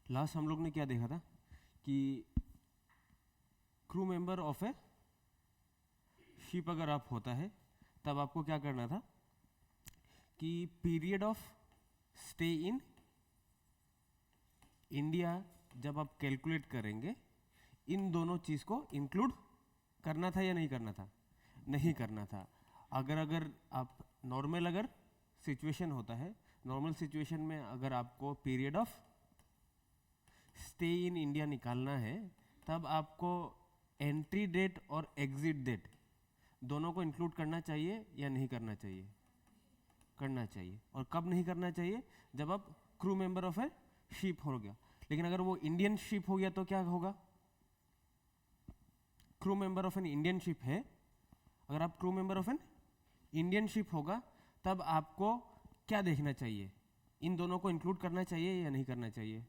Last हम लोग ने क्या देखा था कि crew member of A ship अगर आप होता है तब आपको क्या करना था कि period of stay in India जब आप कैलकुलेट करेंगे इन दोनों चीज़ को इंक्लूड करना था या नहीं करना था? नहीं करना था। अगर अगर आप नॉर्मल अगर सिचुएशन होता है, नॉर्मल सिचुएशन में अगर आपको period of stay in India निकालना है तब आपको एंट्री डेट और एग्जिट डेट दोनों को इंक्लूड करना चाहिए या नहीं करना चाहिए? करना चाहिए। और कब नहीं करना चाहिए? जब आप crew member of A ship हो गया। लेकिन अगर वो इंडियन शिप हो गया तो क्या होगा? Crew member of an Indian ship है, अगर आप crew member of an Indian ship होगा तब आपको क्या देखना चाहिए? इन दोनों को इंक्लूड करना चाहिए या नहीं करना चाहिए?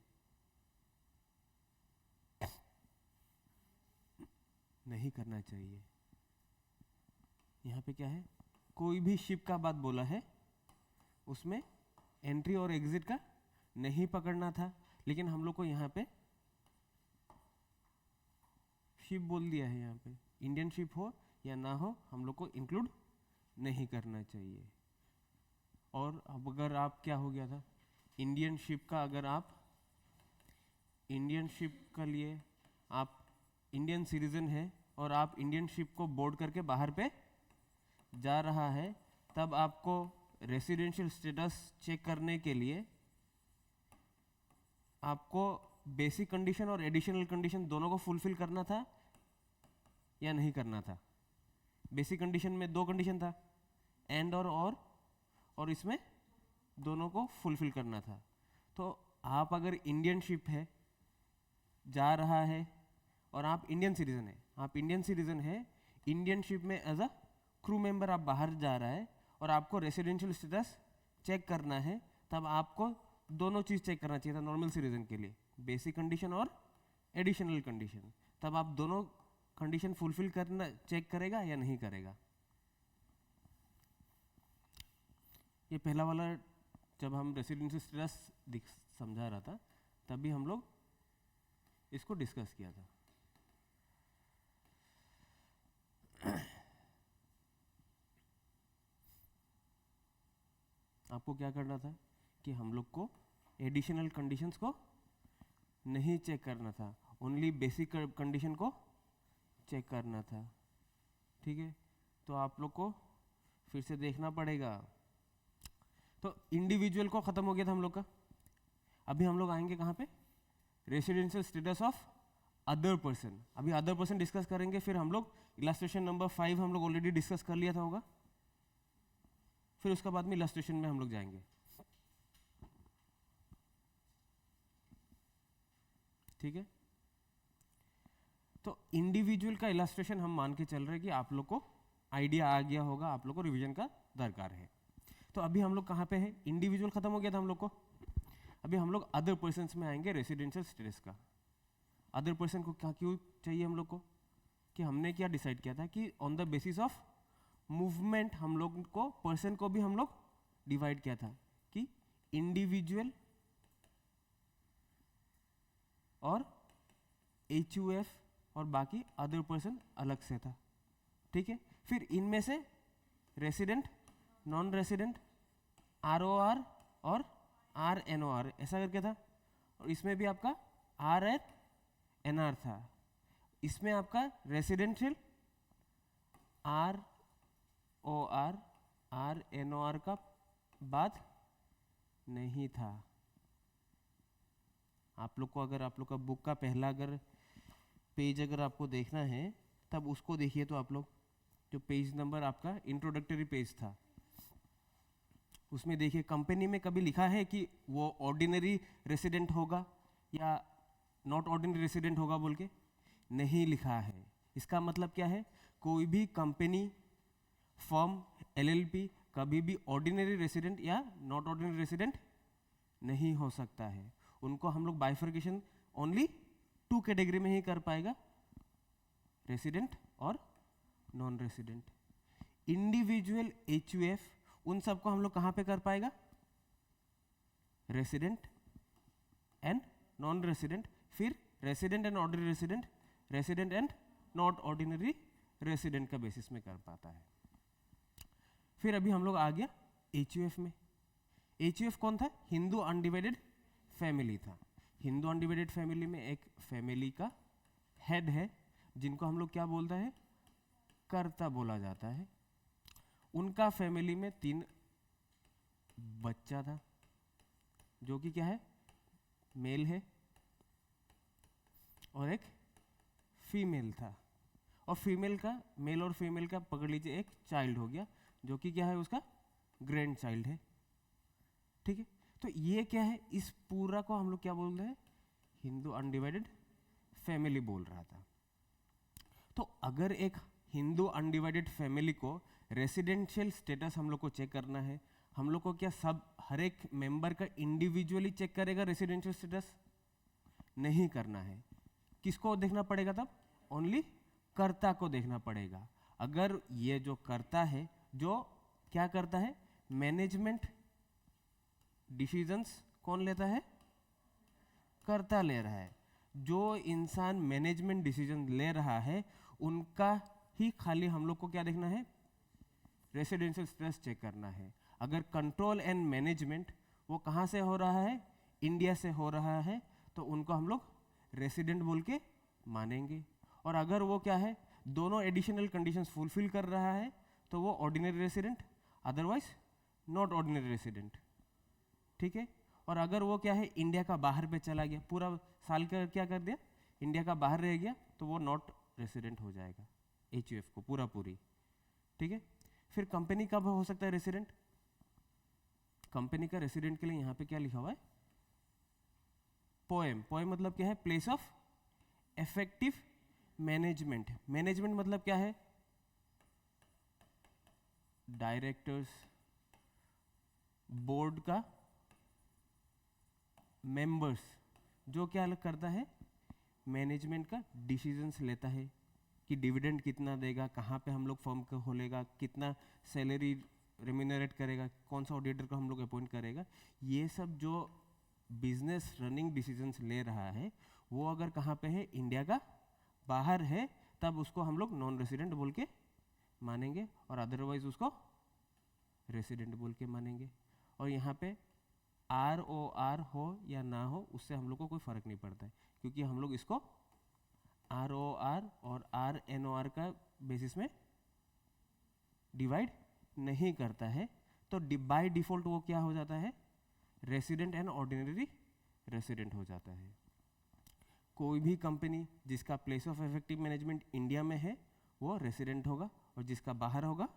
नहीं करना चाहिए। यहाँ पे क्या है, कोई भी शिप का बात बोला है उसमें एंट्री और एग्जिट का नहीं पकड़ना था, लेकिन हम लोग को यहाँ पे शिप बोल दिया है। यहाँ पे इंडियन शिप हो या ना हो हम लोग को इंक्लूड नहीं करना चाहिए। और अब अगर आप क्या हो गया था, इंडियन शिप का, अगर आप इंडियन शिप का लिए आप इंडियन सिटीजन है और आप इंडियन शिप को बोर्ड करके बाहर पे जा रहा है तब आपको रेसिडेंशियल स्टेटस चेक करने के लिए आपको बेसिक कंडीशन और एडिशनल कंडीशन दोनों को फुलफिल करना था या नहीं करना था? बेसिक कंडीशन में दो कंडीशन था, एंड और इसमें दोनों को फुलफिल करना था। तो आप अगर इंडियन शिप है जा रहा है और आप इंडियन सिटीजन है, आप इंडियन सिटीजन है, इंडियन शिप में एज अ क्रू मेंबर आप बाहर जा रहा है और आपको रेसिडेंशियल स्टेटस चेक करना है, तब आपको दोनों चीज़ चेक करना चाहिए था नॉर्मल सिटीजन के लिए, बेसिक कंडीशन और एडिशनल कंडीशन। तब आप दोनों कंडीशन फुलफिल करना चेक करेगा या नहीं करेगा? ये पहला वाला जब हम रेसिडेंशियल स्टेटस समझा रहा था तभी हम लोग इसको डिस्कस किया था। आपको क्या करना था कि हम लोग को एडिशनल कंडीशंस को नहीं चेक करना था, ओनली बेसिक कंडीशन को चेक करना था। ठीक है, तो आप लोग को फिर से देखना पड़ेगा। तो इंडिविजुअल को ख़त्म हो गया था हम लोग का। अभी हम लोग आएंगे कहाँ पे? Residential status of other person. अभी अदर पर्सन डिस्कस करेंगे, फिर हम लोग इलस्ट्रेशन नंबर 5 हम लोग ऑलरेडी डिस्कस कर लिया था होगा, फिर उसके बाद में इलस्ट्रेशन में हम लोग जाएंगे। ठीक है, तो इंडिविजुअल का इलस्ट्रेशन हम मान के चल रहे हैं कि आप लोग को आइडिया आ गया होगा, आप लोग को रिवीजन का दरकार है। तो अभी हम लोग कहाँ पे हैं? इंडिविजुअल खत्म हो गया था हम लोग को, अभी हम लोग अदर पर्सन में आएंगे रेसिडेंशियल स्टेटस का। अदर पर्सन को क्या क्यों चाहिए हम लोग को? कि हमने क्या डिसाइड किया था कि on the basis of movement हम लोग को पर्सन को भी हम लोग डिवाइड किया था कि इंडिविजुअल और HUF और बाकी अदर पर्सन अलग से था। ठीक है, फिर इनमें से रेसिडेंट, नॉन रेसिडेंट, ROR और RNOR ऐसा करके था, और इसमें भी आपका RNR था। इसमें आपका रेसिडेंशियल ROR RNOR का बात नहीं था। आप लोग को अगर आप लोग का बुक का पहला अगर पेज अगर आपको देखना है तब उसको देखिए। तो आप लोग जो पेज नंबर आपका इंट्रोडक्टरी पेज था उसमें देखिए, कंपनी में कभी लिखा है कि वो ऑर्डिनरी रेसिडेंट होगा या नॉट ऑर्डिनरी रेसिडेंट होगा बोल के? नहीं लिखा है। इसका मतलब क्या है? कोई भी कंपनी, फर्म, LLP कभी भी ऑर्डिनरी रेसिडेंट या नॉट ऑर्डिनरी रेसिडेंट नहीं हो सकता है। उनको हम लोग बाइफर्केशन ओनली 2 कैटेगरी में ही कर पाएगा, रेसिडेंट और नॉन रेसिडेंट। इंडिविजुअल HUF उन सबको हम लोग कहाँ पे कर पाएगा? रेसिडेंट एंड नॉन रेसिडेंट, फिर resident and ordinary resident, resident and not ordinary resident का बेसिस में कर पाता है। फिर अभी हम लोग आ गया HUF में। HUF कौन था? हिंदू अनडिवाइडेड फैमिली था। हिंदू अनडिवाइडेड फैमिली में एक फैमिली का हेड है जिनको हम लोग क्या बोलते हैं? कर्ता बोला जाता है। उनका फैमिली में 3 बच्चा था जो कि क्या है? मेल है, और एक फीमेल था। और फीमेल का, मेल और फीमेल का पकड़ लीजिए एक चाइल्ड हो गया जो कि क्या है? उसका ग्रैंड चाइल्ड है। ठीक है, तो ये क्या है? इस पूरा को हम लोग क्या बोल रहे हैं? हिंदू अनडिवाइडेड फैमिली बोल रहा था। तो अगर एक हिंदू अनडिवाइडेड फैमिली को रेसिडेंशियल स्टेटस हम लोग को चेक करना है, हम लोग को क्या सब हर एक मेंबर का इंडिविजुअली चेक करेगा रेसिडेंशियल स्टेटस? नहीं करना है। किसको देखना पड़ेगा तब? ओनली कर्ता को देखना पड़ेगा। अगर ये जो कर्ता है, जो क्या करता है? मैनेजमेंट डिसीजंस कौन लेता है? कर्ता ले रहा है। जो इंसान मैनेजमेंट डिसीजन ले रहा है उनका ही खाली हम लोग को क्या देखना है? रेसिडेंशियल स्टेटस चेक करना है। अगर कंट्रोल एंड मैनेजमेंट वो कहाँ से हो रहा है? इंडिया से हो रहा है, तो उनको हम लोग रेसिडेंट बोल के मानेंगे। और अगर वो क्या है? दोनों एडिशनल कंडीशंस फुलफिल कर रहा है तो वो ordinary resident, otherwise not ordinary resident. ठीक है, और अगर वो क्या है? इंडिया का बाहर पे चला गया, पूरा साल का क्या कर दिया? इंडिया का बाहर रह गया, तो वो नॉट रेसिडेंट हो जाएगा HUF को पूरा पूरी। ठीक है, फिर कंपनी कब हो सकता है रेसिडेंट? कंपनी का रेसिडेंट के लिए यहाँ पे क्या लिखा हुआ है? पोएम। पोएम मतलब क्या है? Place of effective management. Management मतलब क्या है? डायरेक्टर्स, बोर्ड का मेंबर्स, जो क्या करता है? मैनेजमेंट का डिसीजंस लेता है कि डिविडेंड कितना देगा, कहाँ पे हम लोग फर्म को खोलेगा, कितना सैलरी रेम्यूनरेट करेगा, कौन सा ऑडिटर को हम लोग अपॉइंट करेगा। ये सब जो बिजनेस रनिंग डिसीजंस ले रहा है वो अगर कहाँ पे है? इंडिया का बाहर है, तब उसको हम लोग नॉन रेसिडेंट बोल के मानेंगे, और अदरवाइज उसको रेसिडेंट बोल के मानेंगे। और यहाँ पे ROR हो या ना हो उससे हम लोग को कोई फर्क नहीं पड़ता है, क्योंकि हम लोग इसको ROR और RNOR का बेसिस में डिवाइड नहीं करता है। तो बाय डिफॉल्ट वो क्या हो जाता है? रेसिडेंट एंड ऑर्डिनरी रेसिडेंट हो जाता है। कोई भी कंपनी जिसका place of effective management India में है वो रेसिडेंट होगा, और जिसका बाहर होगा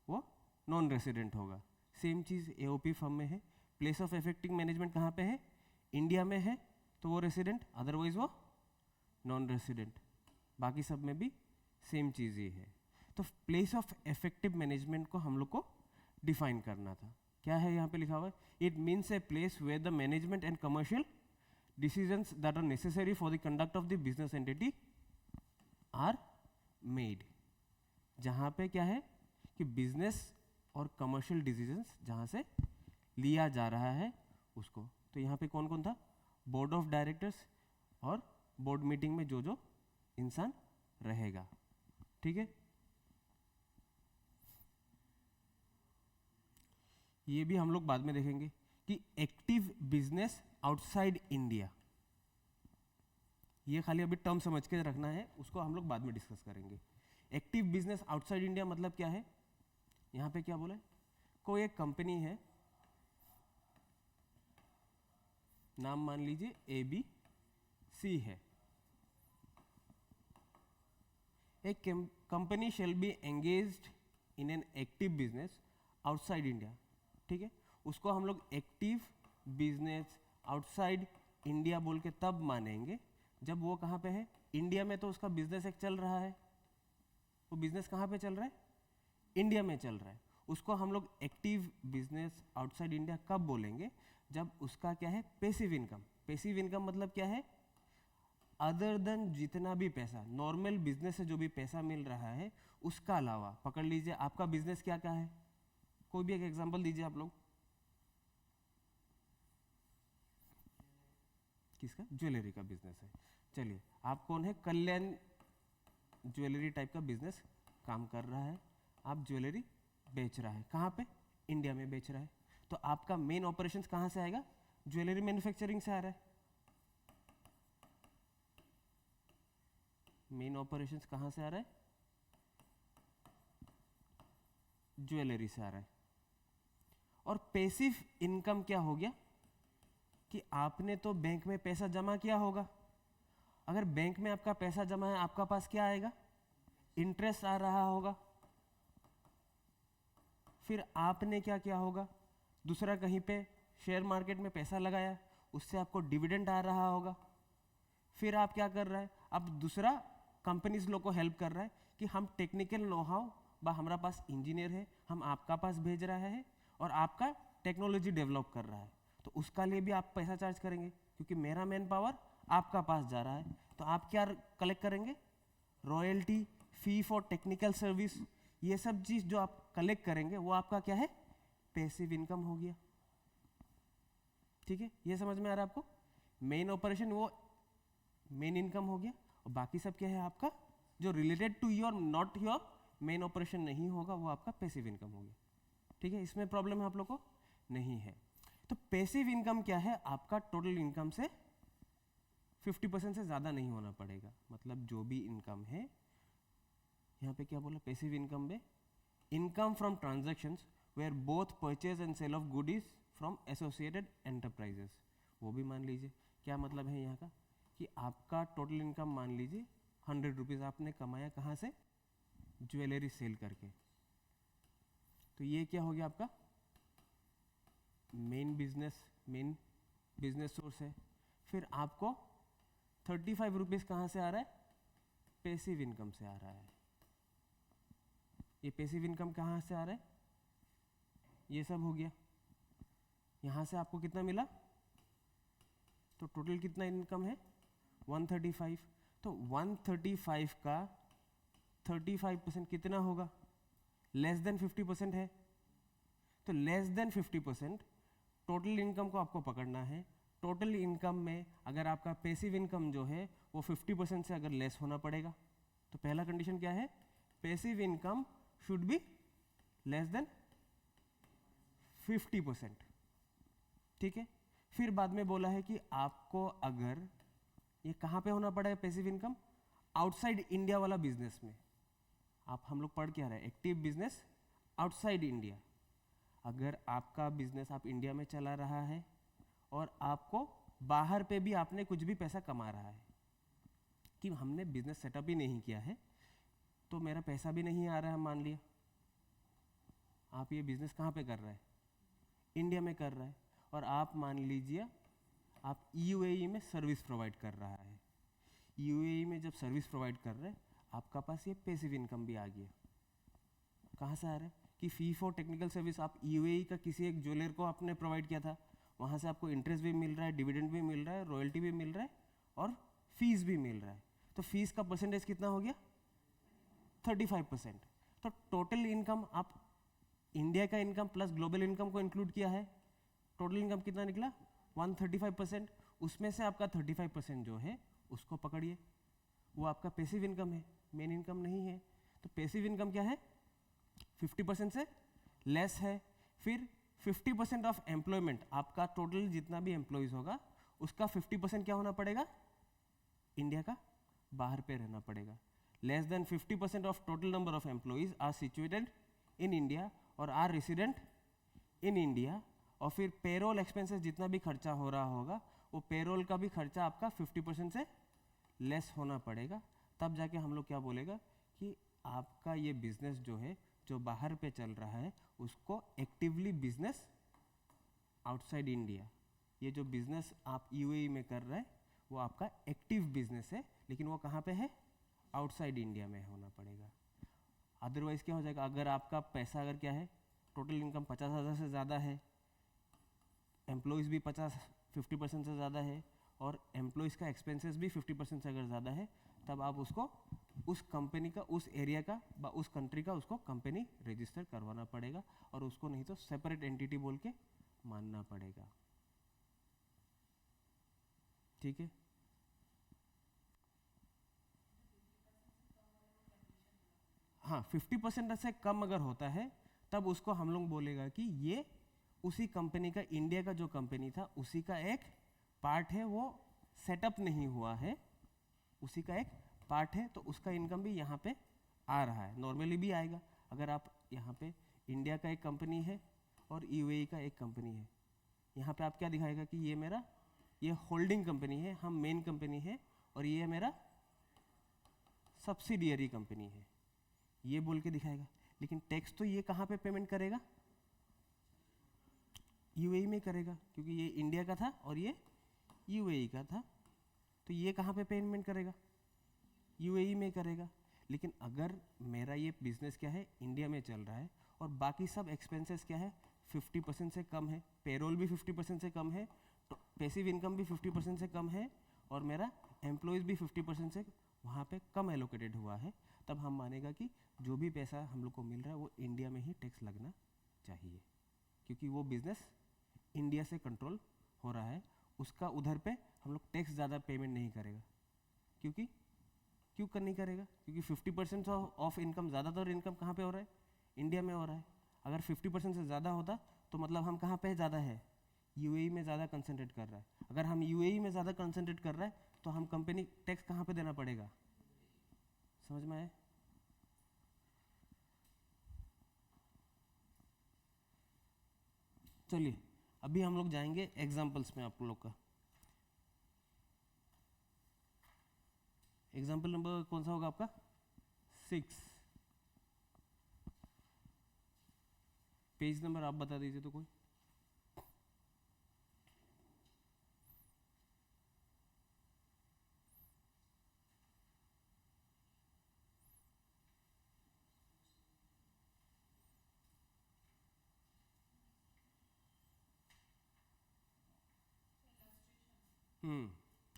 वो नॉन रेसिडेंट होगा। सेम चीज़ AOP फर्म में है। प्लेस ऑफ इफेक्टिव मैनेजमेंट कहाँ पे है? इंडिया में है, तो वो रेसिडेंट, अदरवाइज वो नॉन रेसिडेंट। बाकी सब में भी सेम चीज़ ही है। तो प्लेस ऑफ इफेक्टिव मैनेजमेंट को हम लोग को डिफाइन करना था। क्या है यहाँ पे लिखा हुआ है? It means a place where the management and commercial decisions that are necessary for the conduct of the business entity are made। जहाँ पे क्या है कि बिजनेस और कमर्शियल डिसीजंस जहाँ से लिया जा रहा है उसको। तो यहाँ पे कौन कौन था? बोर्ड ऑफ डायरेक्टर्स और बोर्ड मीटिंग में जो जो इंसान रहेगा। ठीक है, ये भी हम लोग बाद में देखेंगे कि एक्टिव बिजनेस आउटसाइड इंडिया, ये खाली अभी टर्म समझ के रखना है, उसको हम लोग बाद में डिस्कस करेंगे। एक्टिव बिजनेस आउटसाइड इंडिया मतलब क्या है? यहाँ पे क्या बोला है? कोई एक कंपनी है, नाम मान लीजिए ABC है। एक company shall be engaged in an active business outside India. ठीक है, उसको हम लोग एक्टिव बिजनेस आउटसाइड इंडिया बोल के तब मानेंगे जब वो कहाँ पे है? इंडिया में। तो उसका बिजनेस एक चल रहा है, वो बिजनेस कहाँ पे चल रहा है? इंडिया में चल रहा है। उसको हम लोग एक्टिव बिजनेस आउटसाइड इंडिया कब बोलेंगे? जब उसका क्या है? Passive income. पैसिव इनकम मतलब क्या है? अदर देन जितना भी पैसा नॉर्मल बिजनेस से जो भी पैसा मिल रहा है उसका अलावा। पकड़ लीजिए आपका बिजनेस क्या क्या है, कोई भी एक एग्जांपल दीजिए आप लोग। किसका? ज्वेलरी का बिजनेस है। चलिए, आप कौन है? कल्याण ज्वेलरी टाइप का बिजनेस काम कर रहा है, आप ज्वेलरी बेच रहा है, कहाँ पे? इंडिया में बेच रहा है। तो आपका मेन ऑपरेशंस कहाँ से आएगा? ज्वेलरी मैन्युफैक्चरिंग से आ रहा है। मेन ऑपरेशंस कहाँ से आ रहा है? ज्वेलरी से आ रहा है। और पैसिव इनकम क्या हो गया कि आपने तो बैंक में पैसा जमा किया होगा। अगर बैंक में आपका पैसा जमा है, आपका पास क्या आएगा? इंटरेस्ट आ रहा होगा। फिर आपने क्या किया होगा? दूसरा कहीं पे शेयर मार्केट में पैसा लगाया, उससे आपको डिविडेंड आ रहा होगा। फिर आप क्या कर रहा है? अब दूसरा कंपनीज लोग को हेल्प कर रहा है कि हम टेक्निकल नो हाउ बा हमारा पास इंजीनियर है, हम आपका पास भेज रहा है और आपका टेक्नोलॉजी डेवलप कर रहा है, तो उसका लिए भी आप पैसा चार्ज करेंगे क्योंकि मेरा मैन पावर आपका पास जा रहा है। तो आप क्या कलेक्ट करेंगे? Royalty, fee for technical service, ये सब चीज जो आप कलेक्ट करेंगे वो आपका क्या है? पैसिव इनकम हो गया। ठीक है, ये समझ में आ रहा है आपको? मेन ऑपरेशन वो मेन इनकम हो गया, और बाकी सब क्या है आपका? जो related to your not your main operation नहीं होगा, वो आपका पैसिव इनकम हो गया। ठीक है, इसमें प्रॉब्लम है आप लोग को? नहीं है। तो पैसिव इनकम क्या है? आपका टोटल इनकम से 50% से ज़्यादा नहीं होना पड़ेगा। मतलब जो भी इनकम है, यहाँ पे क्या बोला? पैसिव इनकम में income from transactions where both purchase and sale of goodies from associated enterprises. वो भी मान लीजिए, क्या मतलब है यहाँ का कि आपका टोटल इनकम मान लीजिए 100 रुपीज़ आपने कमाया, कहाँ से? ज्वेलरी सेल करके। तो ये क्या हो गया आपका? मेन बिजनेस सोर्स है। फिर आपको 35 रुपीज़ कहाँ से आ रहा है? पैसिव इनकम से आ रहा है। ये पैसिव इनकम कहाँ से आ रहा है? ये सब हो गया। यहाँ से आपको कितना मिला? तो टोटल कितना इनकम है? 135। तो 135 का 35% कितना होगा? लेस देन 50% है। तो लेस देन 50% टोटल इनकम को आपको पकड़ना है। टोटल इनकम में अगर आपका पैसिव इनकम जो है वो 50% से अगर लेस होना पड़ेगा, तो पहला कंडीशन क्या है? Passive income should be less than 50%। ठीक है, फिर बाद में बोला है कि आपको अगर ये कहाँ पे होना पड़ेगा पैसिव इनकम? आउटसाइड इंडिया वाला बिजनेस में। आप हम लोग पढ़ क्या रहे हैं? Active business outside India. अगर आपका बिजनेस आप इंडिया में चला रहा है और आपको बाहर पे भी आपने कुछ भी पैसा कमा रहा है, कि हमने बिजनेस सेटअप ही नहीं किया है तो मेरा पैसा भी नहीं आ रहा है, मान लिया आप ये बिजनेस कहाँ पे कर रहे हैं? इंडिया में कर रहा है, और आप मान लीजिए आप यूएई में सर्विस प्रोवाइड कर रहा है। यूएई में जब सर्विस प्रोवाइड कर रहे हैं, आपका पास ये पैसिव इनकम भी आ गया। कहाँ से आ रहा है? कि फी फॉर टेक्निकल सर्विस आप यूएई का किसी एक ज्वेलर को आपने प्रोवाइड किया था, वहाँ से आपको इंटरेस्ट भी मिल रहा है, डिविडेंड भी मिल रहा है, रॉयल्टी भी मिल रहा है और फीस भी मिल रहा है। तो फीस का परसेंटेज कितना हो गया? 35%। तो टोटल इनकम आप इंडिया का इनकम प्लस ग्लोबल इनकम को इंक्लूड किया है, टोटल इनकम कितना निकला? 135%। उसमें से आपका 35% जो है उसको पकड़िए, वो आपका पैसिव इनकम है, मेन इनकम नहीं है। तो पैसिव इनकम क्या है? 50% से लेस है। फिर 50% ऑफ एम्प्लॉयमेंट, आपका टोटल जितना भी एम्प्लॉयज होगा उसका 50% क्या होना पड़ेगा? इंडिया का बाहर पे रहना पड़ेगा। Less than 50% of total number of employees are situated in India और आर रेसिडेंट इन इंडिया। और फिर पेरोल एक्सपेंसेस जितना भी खर्चा हो रहा होगा, वो पेरोल का भी खर्चा आपका 50% से लेस होना पड़ेगा। तब जाके हम लोग क्या बोलेगा कि आपका ये बिजनेस जो है, जो बाहर पे चल रहा है, उसको एक्टिवली बिजनेस आउटसाइड इंडिया। ये जो बिजनेस आप यूएई में कर रहे हैं वो आपका एक्टिव बिजनेस है, लेकिन वो कहाँ पे है? आउटसाइड इंडिया में होना पड़ेगा। अदरवाइज क्या हो जाएगा? अगर आपका पैसा अगर क्या है, टोटल इनकम 50,000 से ज़्यादा है, एम्प्लॉयज़ भी 50% से ज़्यादा है, और एम्प्लॉयज़ का एक्सपेंसेस भी 50% से अगर ज़्यादा है, तब आप उसको उस कंपनी का, उस एरिया का, उस कंट्री का उसको कंपनी रजिस्टर करवाना पड़ेगा, और उसको नहीं तो सेपरेट एंटिटी बोल के मानना पड़ेगा। ठीक है। हाँ, 50% से कम अगर होता है तब उसको हम लोग बोलेगा कि ये उसी कंपनी का, इंडिया का जो कंपनी था उसी का एक पार्ट है, वो सेटअप नहीं हुआ है, उसी का एक पार्ट है, तो उसका इनकम भी यहाँ पे आ रहा है, नॉर्मली भी आएगा। अगर आप यहाँ पे इंडिया का एक कंपनी है और यूएई का एक कंपनी है, यहाँ पे आप क्या दिखाएगा कि ये मेरा, ये होल्डिंग कंपनी है, हम मेन कंपनी है, और ये मेरा सब्सिडियरी कंपनी है, ये बोल के दिखाएगा। लेकिन टैक्स तो ये कहाँ पे पेमेंट करेगा? यूएई में करेगा, क्योंकि ये इंडिया का था और ये यूएई का था, तो ये कहाँ पे पेमेंट करेगा? यूएई में करेगा। लेकिन अगर मेरा ये बिजनेस क्या है, इंडिया में चल रहा है, और बाकी सब एक्सपेंसेस क्या है, 50% से कम है, पेरोल भी 50% से कम है, तो पैसिव इनकम भी 50% से कम है, और मेरा एम्प्लॉयज़ भी 50% से वहाँ पे कम एलोकेटेड हुआ है, तब हम मानेगा कि जो भी पैसा हम लोग को मिल रहा है वो इंडिया में ही टैक्स लगना चाहिए, क्योंकि वो बिजनेस इंडिया से कंट्रोल हो रहा है, उसका उधर पे हम लोग टैक्स ज़्यादा पेमेंट नहीं करेगा। क्योंकि क्यों नहीं करेगा? क्योंकि 50% ऑफ इनकम, ज़्यादातर इनकम कहाँ पे हो रहा है? इंडिया में हो रहा है। अगर 50% से ज़्यादा होता तो मतलब हम कहाँ पे ज़्यादा है? यूएई में ज़्यादा कंसंट्रेट कर रहा है। अगर हम यूएई में ज़्यादा कंसंट्रेट कर रहा है तो हम कंपनी टैक्स कहाँ पे देना पड़ेगा? समझ में आए? चलिए अभी हम लोग जाएंगे एग्जाम्पल्स में। आप लोग का एग्जाम्पल नंबर कौन सा होगा आपका? 6। पेज नंबर आप बता दीजिए तो कोई।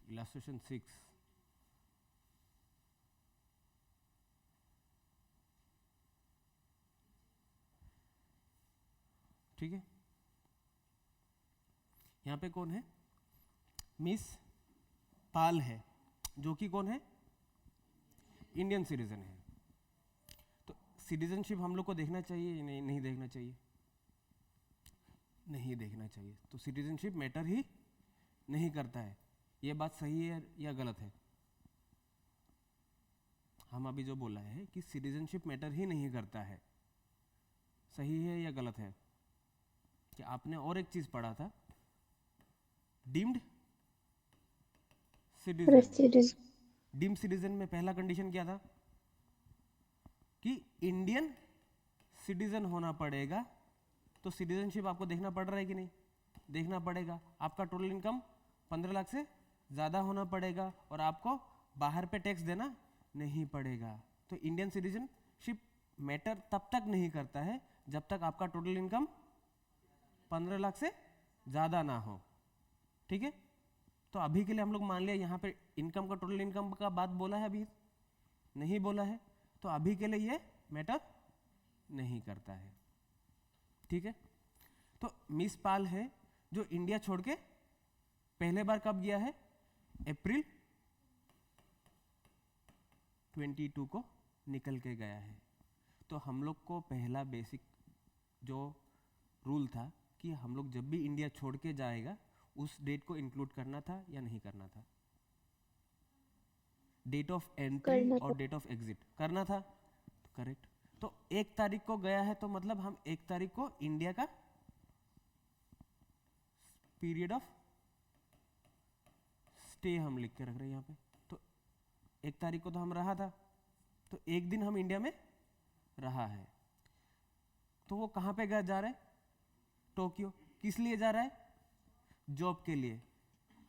इलस्ट्रेशन 6। ठीक है, यहाँ पे कौन है? मिस पाल है, जो कि कौन है? इंडियन सिटीजन है। तो सिटीजनशिप हम लोग को देखना चाहिए या नहीं? नहीं देखना चाहिए? नहीं देखना चाहिए। तो सिटीजनशिप मैटर ही नहीं करता है, ये बात सही है या गलत है? हम अभी जो बोला है कि सिटीजनशिप मैटर ही नहीं करता है, सही है या गलत है? कि आपने और एक चीज पढ़ा था, डीम्ड सिटीजन। डीम्ड सिटीजन में पहला कंडीशन क्या था? कि इंडियन सिटीजन होना पड़ेगा। तो सिटीजनशिप आपको देखना पड़ रहा है कि नहीं? देखना पड़ेगा। आपका टोटल इनकम 15 लाख से ज़्यादा होना पड़ेगा, और आपको बाहर पे टैक्स देना नहीं पड़ेगा। तो इंडियन सिटीजनशिप मैटर तब तक नहीं करता है जब तक आपका टोटल इनकम 15 लाख से ज़्यादा ना हो। ठीक है, तो अभी के लिए हम लोग मान लिया यहाँ पे इनकम का, टोटल इनकम का बात बोला है, अभी नहीं बोला है, तो अभी के लिए ये मैटर नहीं करता है। ठीक है, तो मिस पाल है जो इंडिया छोड़ के पहले बार कब गया है? अप्रैल 22 को निकल के गया है। तो हम लोग को पहला बेसिक जो रूल था कि हम लोग जब भी इंडिया छोड़ के जाएगा उस डेट को इंक्लूड करना था या नहीं करना था? डेट ऑफ एंट्री और डेट ऑफ एग्जिट करना था, तो करेक्ट। तो 1 तारीख को गया है तो मतलब हम 1 तारीख को इंडिया का पीरियड ऑफ स्टे हम लिख के रख रहे हैं यहाँ पे। तो 1 तारीख को तो हम रहा था, तो 1 दिन हम इंडिया में रहा है। तो वो कहाँ पे जा रहा है? टोक्यो। किस लिए जा रहा है? जॉब के लिए।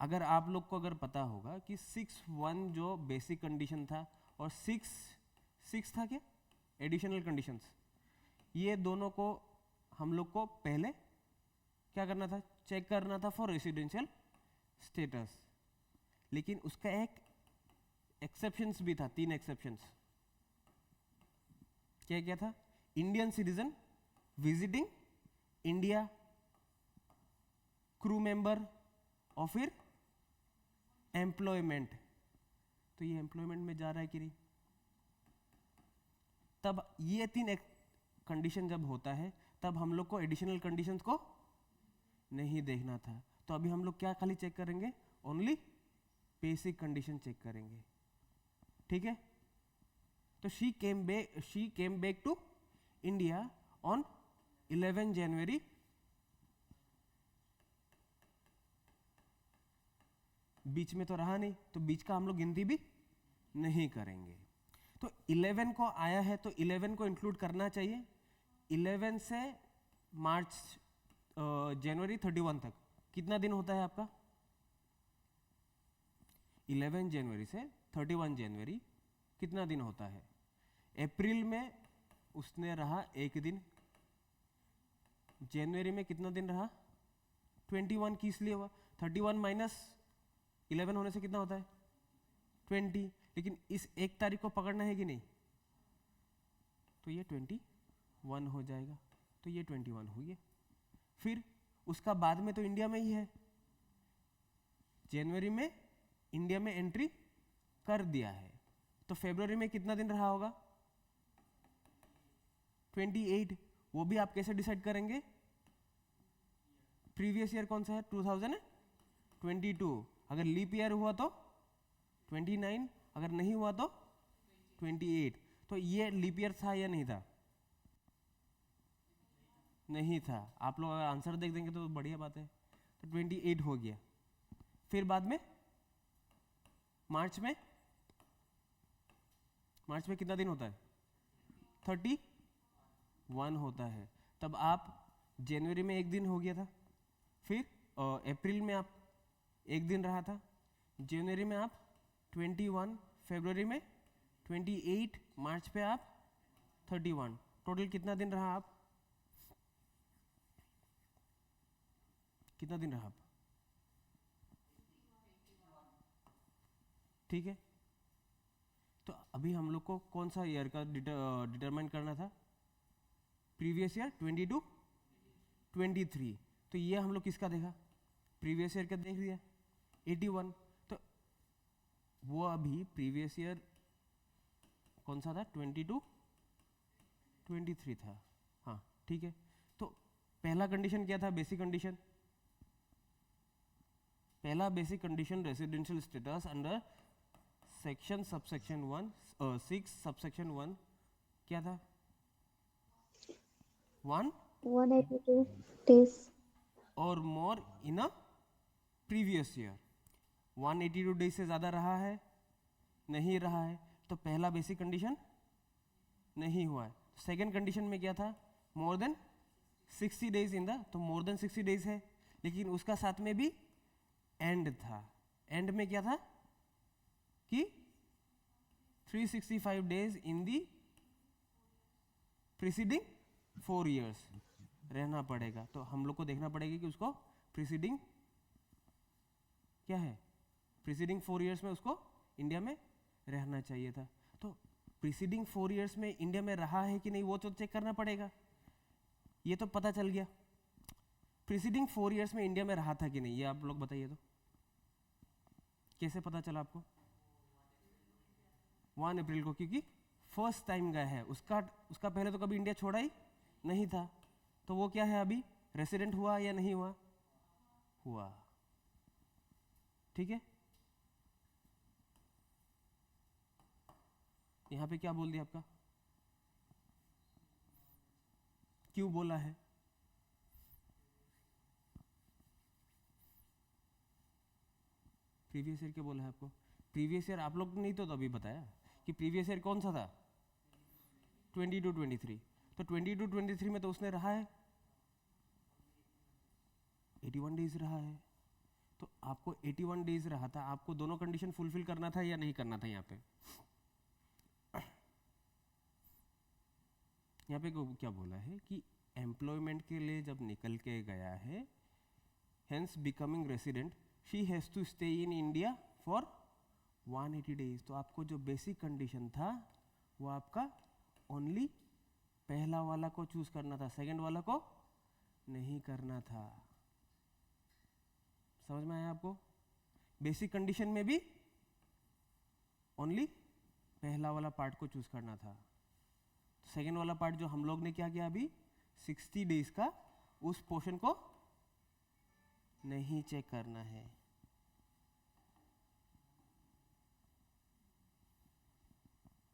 अगर आप लोग को अगर पता होगा कि 6(1) जो बेसिक कंडीशन था और 6 था क्या एडिशनल कंडीशंस, ये दोनों को हम लोग को पहले क्या करना था? चेक करना था फॉर रेसिडेंशियल स्टेटस। लेकिन उसका एक एक्सेप्शंस भी था, 3 एक्सेप्शंस। क्या क्या था? Indian citizen visiting India, crew member, और फिर एम्प्लॉयमेंट, तो ये एम्प्लॉयमेंट में जा रहा है कि नहीं? तब ये 3 कंडीशन जब होता है तब हम लोग को एडिशनल कंडीशंस को नहीं देखना था। तो अभी हम लोग क्या खाली चेक करेंगे? ओनली बेसिक कंडीशन चेक करेंगे, ठीक है? तो she came back to India on 11 January 2022। बीच में तो रहा नहीं, तो बीच का हम लोग गिनती भी नहीं करेंगे। तो 11 को आया है तो 11 को इंक्लूड करना चाहिए। 11 से मार्च जनवरी 31 तक कितना दिन होता है आपका? 11 जनवरी से 31 जनवरी कितना दिन होता है? अप्रैल में उसने रहा 1 दिन, जनवरी में कितना दिन रहा? 21। किस लिए हुआ? 31 माइनस 11 होने से कितना होता है? 20। लेकिन इस 1 तारीख को पकड़ना है कि नहीं? तो ये 21 हो जाएगा, तो ये 21 हुई है। फिर उसका बाद में तो इंडिया में ही है, जनवरी में इंडिया में एंट्री कर दिया है, तो फरवरी में कितना दिन रहा होगा? 28। वो भी आप कैसे डिसाइड करेंगे? प्रीवियस ईयर कौन सा है? 2022। अगर लीप ईयर हुआ तो 29, अगर नहीं हुआ तो 28। तो ये लीप ईयर था या नहीं था? नहीं था। आप लोग अगर आंसर देख देंगे तो बढ़िया बात है। तो 28 हो गया। फिर बाद में मार्च में कितना दिन होता है? 31 होता है। तब आप जनवरी में 1 दिन हो गया था, फिर अप्रैल में आप 1 दिन रहा था, जनवरी में आप 21, फरवरी में 28, मार्च पे आप 31। टोटल कितना दिन रहा आप? कितना दिन रहा आप? ठीक है। तो अभी हम लोग को कौन सा ईयर का डिटरमाइन करना था? Previous year 22, 23। तो ये हम लोग किसका देखा? प्रीवियस ईयर का देख लिया 81। तो वो अभी प्रीवियस ईयर कौन सा था? 22, 23 था। हाँ ठीक है। तो पहला कंडीशन क्या था? Basic condition. पहला basic condition residential status under section subsection 6 subsection 1 क्या था? 182 days और more in a previous year. 182 days से ज़्यादा रहा है? नहीं रहा है, तो पहला बेसिक कंडीशन नहीं हुआ है। सेकेंड कंडीशन में क्या था? More than 60 days in the, तो मोर देन 60 डेज है, लेकिन उसका साथ में भी एंड था। एंड में क्या था कि 365 days in the preceding 4 years रहना पड़ेगा। तो हम लोग को देखना पड़ेगा कि उसको प्रीसीडिंग क्या है? प्रीसीडिंग 4 ईयर्स में उसको इंडिया में रहना चाहिए था। तो प्रीसीडिंग 4 ईयर्स में इंडिया में रहा है कि नहीं वो तो चेक करना पड़ेगा। ये तो पता चल गया प्रीसीडिंग 4 ईयर्स में इंडिया में रहा था कि नहीं, ये आप लोग बताइए तो कैसे पता चला आपको? 1 अप्रैल को, क्योंकि फर्स्ट टाइम गया है। उसका पहले तो कभी इंडिया छोड़ा ही नहीं था, तो वो क्या है अभी? रेसिडेंट हुआ या नहीं हुआ? हुआ। ठीक है। यहां पे क्या बोल दिया आपका? क्यों बोला है? प्रीवियस ईयर क्या बोला है आपको? प्रीवियस ईयर आप लोग नहीं तो अभी बताया कि प्रीवियस ईयर कौन सा था? 22, 23। तो 22, 23 में तो उसने रहा है 81 डेज रहा है। तो आपको 81 डेज रहा था, आपको दोनों कंडीशन फुलफिल करना था या नहीं करना था? यहाँ पे क्या बोला है कि एम्प्लॉयमेंट के लिए जब निकल के गया है, hence becoming resident, she has to stay in India for 180 days. तो आपको जो बेसिक कंडीशन था वो आपका ओनली पहला वाला को चूज करना था, सेकंड वाला को नहीं करना था। समझ में आया आपको? बेसिक कंडीशन में भी ओनली पहला वाला पार्ट को चूज करना था। सेकेंड वाला पार्ट जो हम लोग ने क्या किया अभी 60 डेज का, उस पोर्शन को नहीं चेक करना है।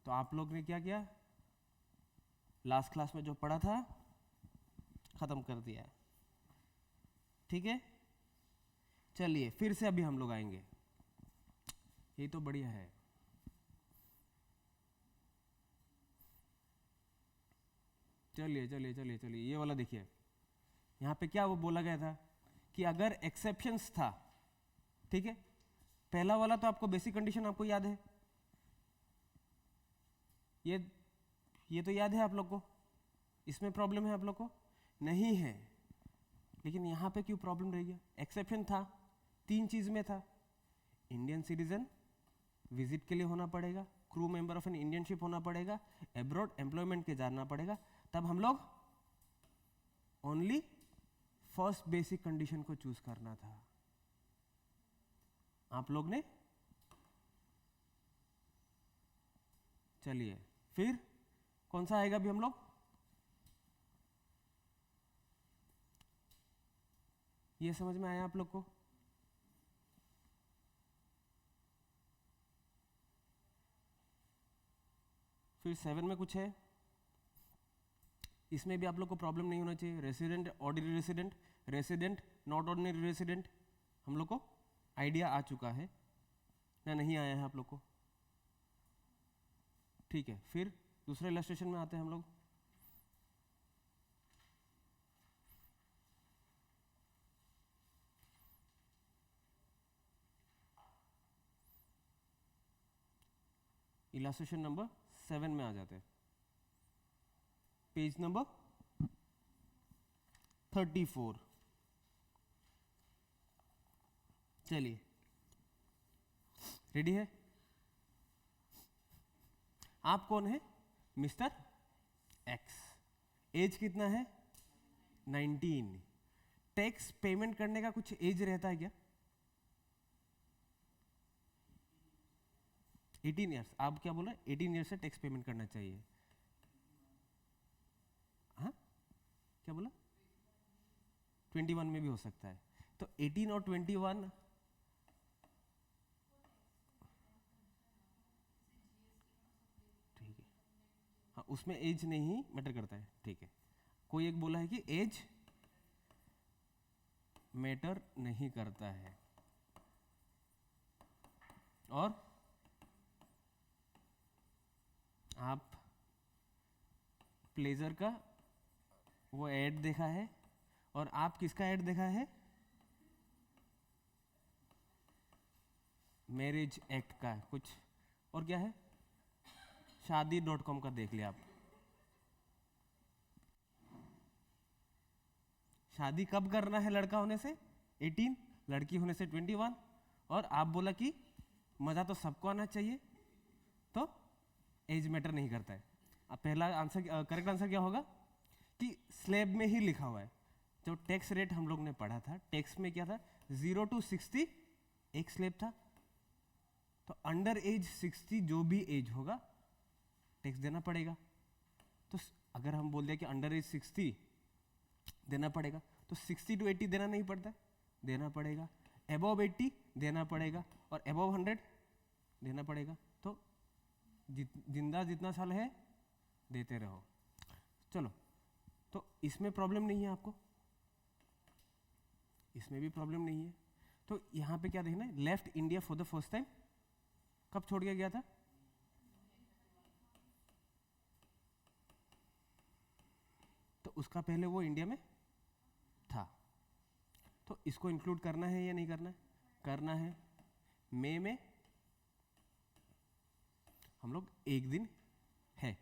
तो आप लोग ने क्या किया, लास्ट क्लास में जो पढ़ा था खत्म कर दिया। ठीक है, चलिए फिर से अभी हम लोग आएंगे। ये तो बढ़िया है। चलिए चलिए चलिए चलिए, ये वाला देखिए, यहाँ पे क्या वो बोला गया था कि अगर एक्सेप्शंस था, ठीक है, पहला वाला तो आपको बेसिक कंडीशन आपको याद है, ये तो याद है आप लोग को, इसमें प्रॉब्लम है आप लोग को नहीं है। लेकिन यहाँ पे क्यों प्रॉब्लम रह गया? एक्सेप्शन था, 3 चीज में था, इंडियन सिटीजन विजिट के लिए होना पड़ेगा, crew member of an Indian ship होना पड़ेगा, एब्रॉड एम्प्लॉयमेंट के जाना पड़ेगा, तब हम लोग ओनली फर्स्ट बेसिक कंडीशन को चूज करना था। आप लोग ने, चलिए फिर कौन सा आएगा अभी हम लोग, ये समझ में आया आप लोग को? फिर 7 में कुछ है, इसमें भी आप लोग को प्रॉब्लम नहीं होना चाहिए। Resident, ordinary resident, resident not ordinary resident, हम लोग को आइडिया आ चुका है या नहीं आया है आप लोग को? ठीक है, फिर दूसरे इलस्ट्रेशन में आते हैं हम लोग। इलस्ट्रेशन नंबर 7 में आ जाते हैं, पेज नंबर 34। चलिए, रेडी है? आप कौन है? मिस्टर एक्स, एज कितना है? 19। टैक्स पेमेंट करने का कुछ एज रहता है क्या? 18 ईयर्स। आप क्या बोला? 18 ईयर्स से टैक्स पेमेंट करना चाहिए। हाँ, क्या बोला? 21 में भी हो सकता है। तो 18 और 21, ठीक है, हाँ, उसमें एज नहीं मैटर करता है। ठीक है, कोई एक बोला है कि एज मैटर नहीं करता है, और आप प्लेजर का वो ऐड देखा है, और आप किसका ऐड देखा है? मैरिज एक्ट का कुछ, और क्या है? शादी.com का देख लिया आप। शादी कब करना है लड़का होने से? 18, लड़की होने से 21, और आप बोला कि मजा तो सबको आना चाहिए, तो एज मैटर नहीं करता है। अब पहला आंसर, करेक्ट आंसर क्या होगा कि स्लैब में ही लिखा हुआ है। जो टैक्स रेट हम लोग ने पढ़ा था, टैक्स में क्या था? 0 to 60 एक स्लैब था, तो अंडर एज 60 जो भी एज होगा टैक्स देना पड़ेगा। तो अगर हम बोल दिया कि अंडर एज 60 देना पड़ेगा, तो 60 to 80 देना नहीं पड़ता, देना पड़ेगा। अबव 80 देना पड़ेगा, और अबव 100 देना पड़ेगा। तो जिंदा जितना साल है देते रहो। चलो, तो इसमें प्रॉब्लम नहीं है आपको, इसमें भी प्रॉब्लम नहीं है। तो यहाँ पे क्या देखना है? Left India for the first time कब छोड़ के गया था? तो उसका पहले वो इंडिया में था, तो इसको इंक्लूड करना है या नहीं करना है? करना है। मई में हम लोग एक दिन है।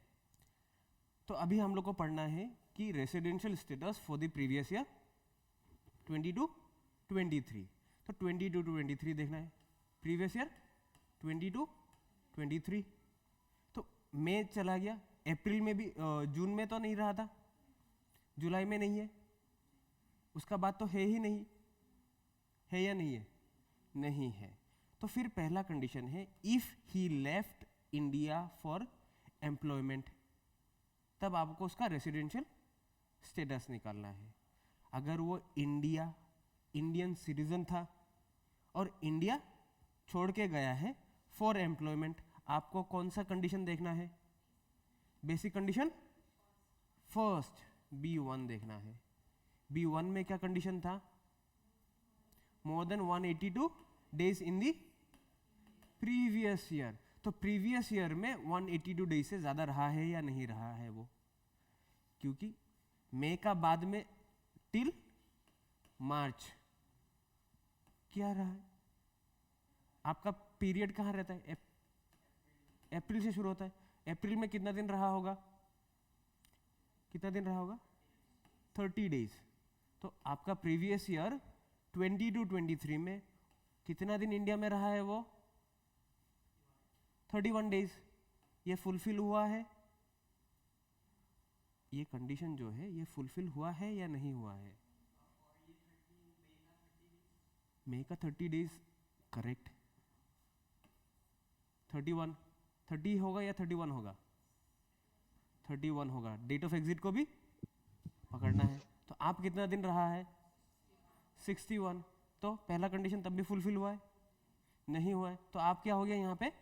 तो अभी हम लोग को पढ़ना है कि residential status for the previous year 22-23। तो 22-23 देखना है, प्रीवियस ईयर 22-23। तो मई चला गया, अप्रैल में भी, जून में तो नहीं रहा था, जुलाई में नहीं है, उसका बाद तो है ही नहीं, है या नहीं है? नहीं है। तो फिर पहला कंडीशन है if he left India for employment, तब आपको उसका रेसिडेंशियल स्टेटस निकालना है। अगर वो इंडियन सिटीजन था और इंडिया छोड़ के गया है फॉर एम्प्लॉयमेंट, आपको कौन सा कंडीशन देखना है? बेसिक कंडीशन फर्स्ट B1 देखना है। B1 में क्या कंडीशन था? More than 182 days in the previous year. तो प्रीवियस ईयर में 182 डेज से ज्यादा रहा है या नहीं रहा है वो? क्योंकि मई का बाद में टिल मार्च क्या रहा है? आपका पीरियड कहाँ रहता है? अप्रैल से शुरू होता है। अप्रैल में कितना दिन रहा होगा? कितना दिन रहा होगा? 30 डेज। तो आपका प्रीवियस ईयर 20 to 23 में कितना दिन इंडिया में रहा है वो? 31 डेज। ये फुलफिल हुआ है? ये कंडीशन जो है ये फुलफिल हुआ है या नहीं हुआ है? मई का 30 डेज करेक्ट। 30 होगा या 31 होगा? 31 होगा। डेट ऑफ एग्जिट को भी पकड़ना है। तो आप कितना दिन रहा है? 61। तो पहला कंडीशन तब भी फुलफिल हुआ है? नहीं हुआ है। तो आप क्या हो गया यहाँ पे?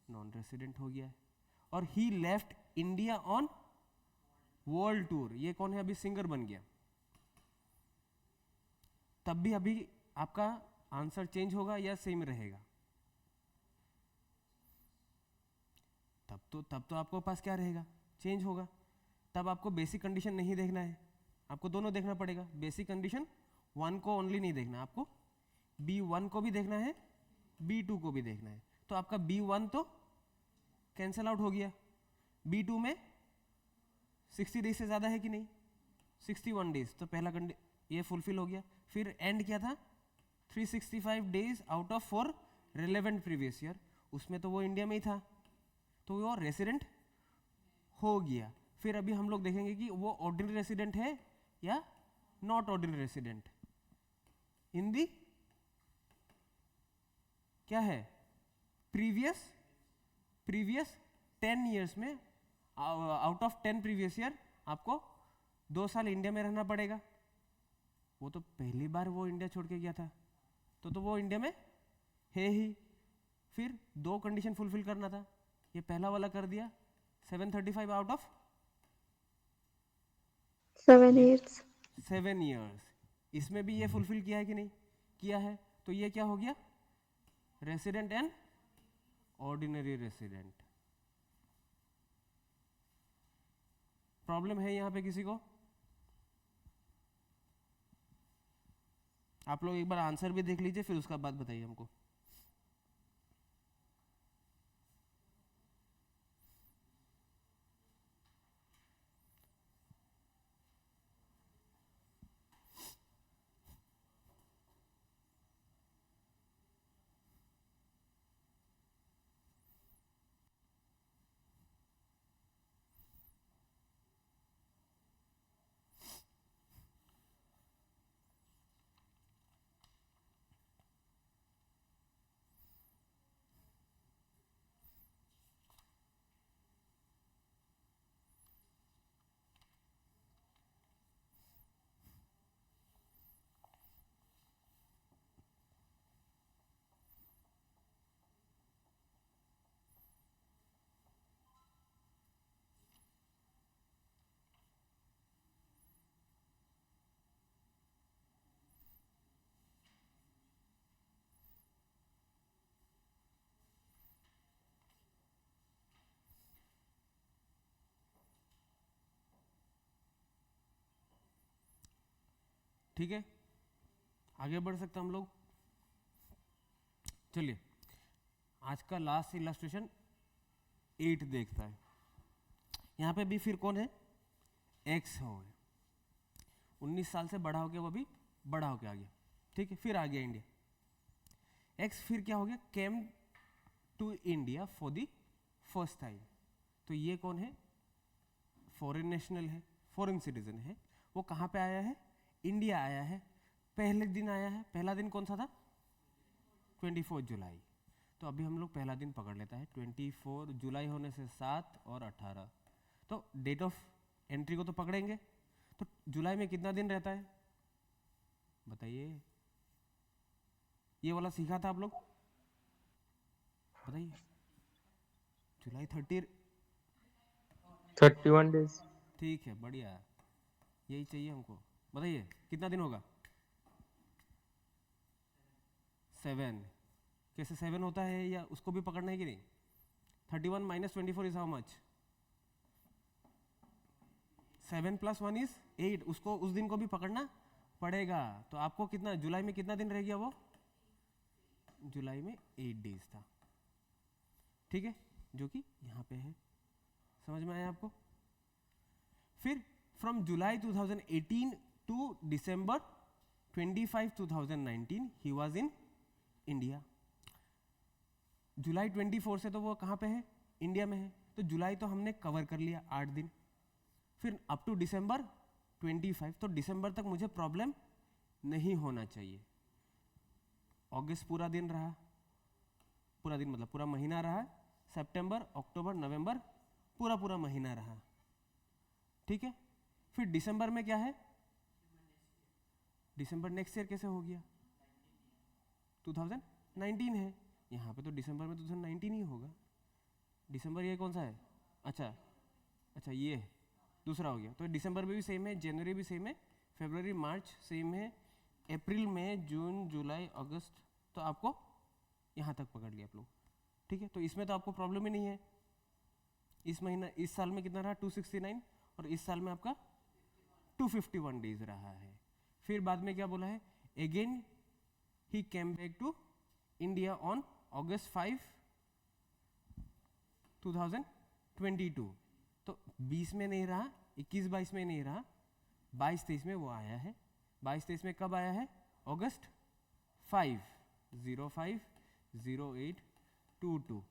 नॉन रेसिडेंट हो गया है। और he left India on world tour, ये कौन है? अभी सिंगर बन गया। तब भी अभी आपका आंसर चेंज होगा या सेम रहेगा? तब तो आपको पास क्या रहेगा? चेंज होगा। तब आपको बेसिक कंडीशन नहीं देखना है, आपको दोनों देखना पड़ेगा। बेसिक कंडीशन 1 को ओनली नहीं देखना, आपको B1 को भी देखना है, B2 को भी देखना है। तो आपका B1 तो कैंसल आउट हो गया। B2 में 60 डेज से ज्यादा है कि नहीं? 61 डेज। तो पहला ये फुलफिल हो गया। फिर एंड क्या था? 365 days out of 4 relevant previous year. उसमें तो वो इंडिया में ही था, तो वो रेसिडेंट हो गया। फिर अभी हम लोग देखेंगे कि वो ऑर्डिनरी रेसिडेंट है या नॉट ऑर्डिनरी रेसिडेंट। इन दी क्या है? प्रीवियस 10 ईयर्स में, आउट ऑफ 10 प्रीवियस ईयर आपको 2 साल इंडिया में रहना पड़ेगा। वो तो पहली बार वो इंडिया छोड़ के गया था, तो वो इंडिया में है ही। फिर 2 कंडीशन फुलफिल करना था, ये पहला वाला कर दिया। 735 आउट ऑफ 7 years. 7 ईयर्स, इसमें भी ये फुलफिल किया है कि नहीं? किया है। तो ये क्या हो गया? Resident and ordinary resident. Problem है यहां पे किसी को? आप लोग एक बार आंसर भी देख लीजिए, फिर उसका बाद बताइए हमको। ठीक है, आगे बढ़ सकते हम लोग। चलिए, आज का लास्ट इलस्ट्रेशन 8 देखता है। यहाँ पे भी फिर कौन है? एक्स हो गया, 19 साल से बड़ा हो गया, वो भी बड़ा हो गया आ गया। ठीक है, फिर आ गया इंडिया। एक्स फिर क्या हो गया? Came to India for the first time. तो ये कौन है? फॉरेन नेशनल है, फॉरेन सिटीजन है। वो कहाँ पे आया है? इंडिया आया है। पहले दिन आया है। पहला दिन कौन सा था? 24 जुलाई। तो अभी हम लोग पहला दिन पकड़ लेता है, 24 जुलाई होने से 7 और 18, तो डेट ऑफ एंट्री को तो पकड़ेंगे। तो जुलाई में कितना दिन रहता है बताइए, ये वाला सीखा था आप लोग, बताइए। जुलाई 30, 31 days। ठीक है, बढ़िया, यही चाहिए हमको। बताइए कितना दिन होगा? 7। कैसे 7 होता है, या उसको भी पकड़ना है कि नहीं? 31 minus 24 is how much? 7 + 1 is 8। उसको उस दिन को भी पकड़ना पड़ेगा। तो आपको कितना, जुलाई में कितना दिन रह गया वो? जुलाई में 8 डेज था, ठीक है, जो कि यहाँ पे है। समझ में आया आपको? फिर from July 2018 to December 25, 2019 he was in India. जुलाई 24 से तो वो कहाँ पे है? इंडिया में है। तो जुलाई तो हमने कवर कर लिया 8 दिन। फिर अप टू दिसंबर 25, तो दिसंबर तक मुझे प्रॉब्लम नहीं होना चाहिए। अगस्त पूरा दिन रहा, पूरा दिन मतलब पूरा महीना रहा। सितंबर, अक्टूबर, नवंबर पूरा महीना रहा, ठीक है। फिर दिसंबर में क्या है? दिसंबर नेक्स्ट ईयर कैसे हो गया? 2019 है, यहाँ पे तो दिसंबर में 2019 ही होगा। दिसंबर ये कौन सा है? अच्छा ये दूसरा हो गया। तो दिसंबर में भी सेम है, जनवरी भी सेम है, फरवरी मार्च सेम है, अप्रैल मई जून जुलाई अगस्त, तो आपको यहाँ तक पकड़ लिया आप लोग, ठीक है। तो इसमें तो आपको प्रॉब्लम ही नहीं है। इस महीना, इस साल में कितना रहा? 269, और इस साल में आपका 251 डेज रहा है। फिर बाद में क्या बोला है? Again he came back to India on August 5, 2022। तो 20 में नहीं रहा, 21-22 में नहीं रहा, 22-23 में वो आया है। 22-23 में कब आया है? August 5, 05-08-22,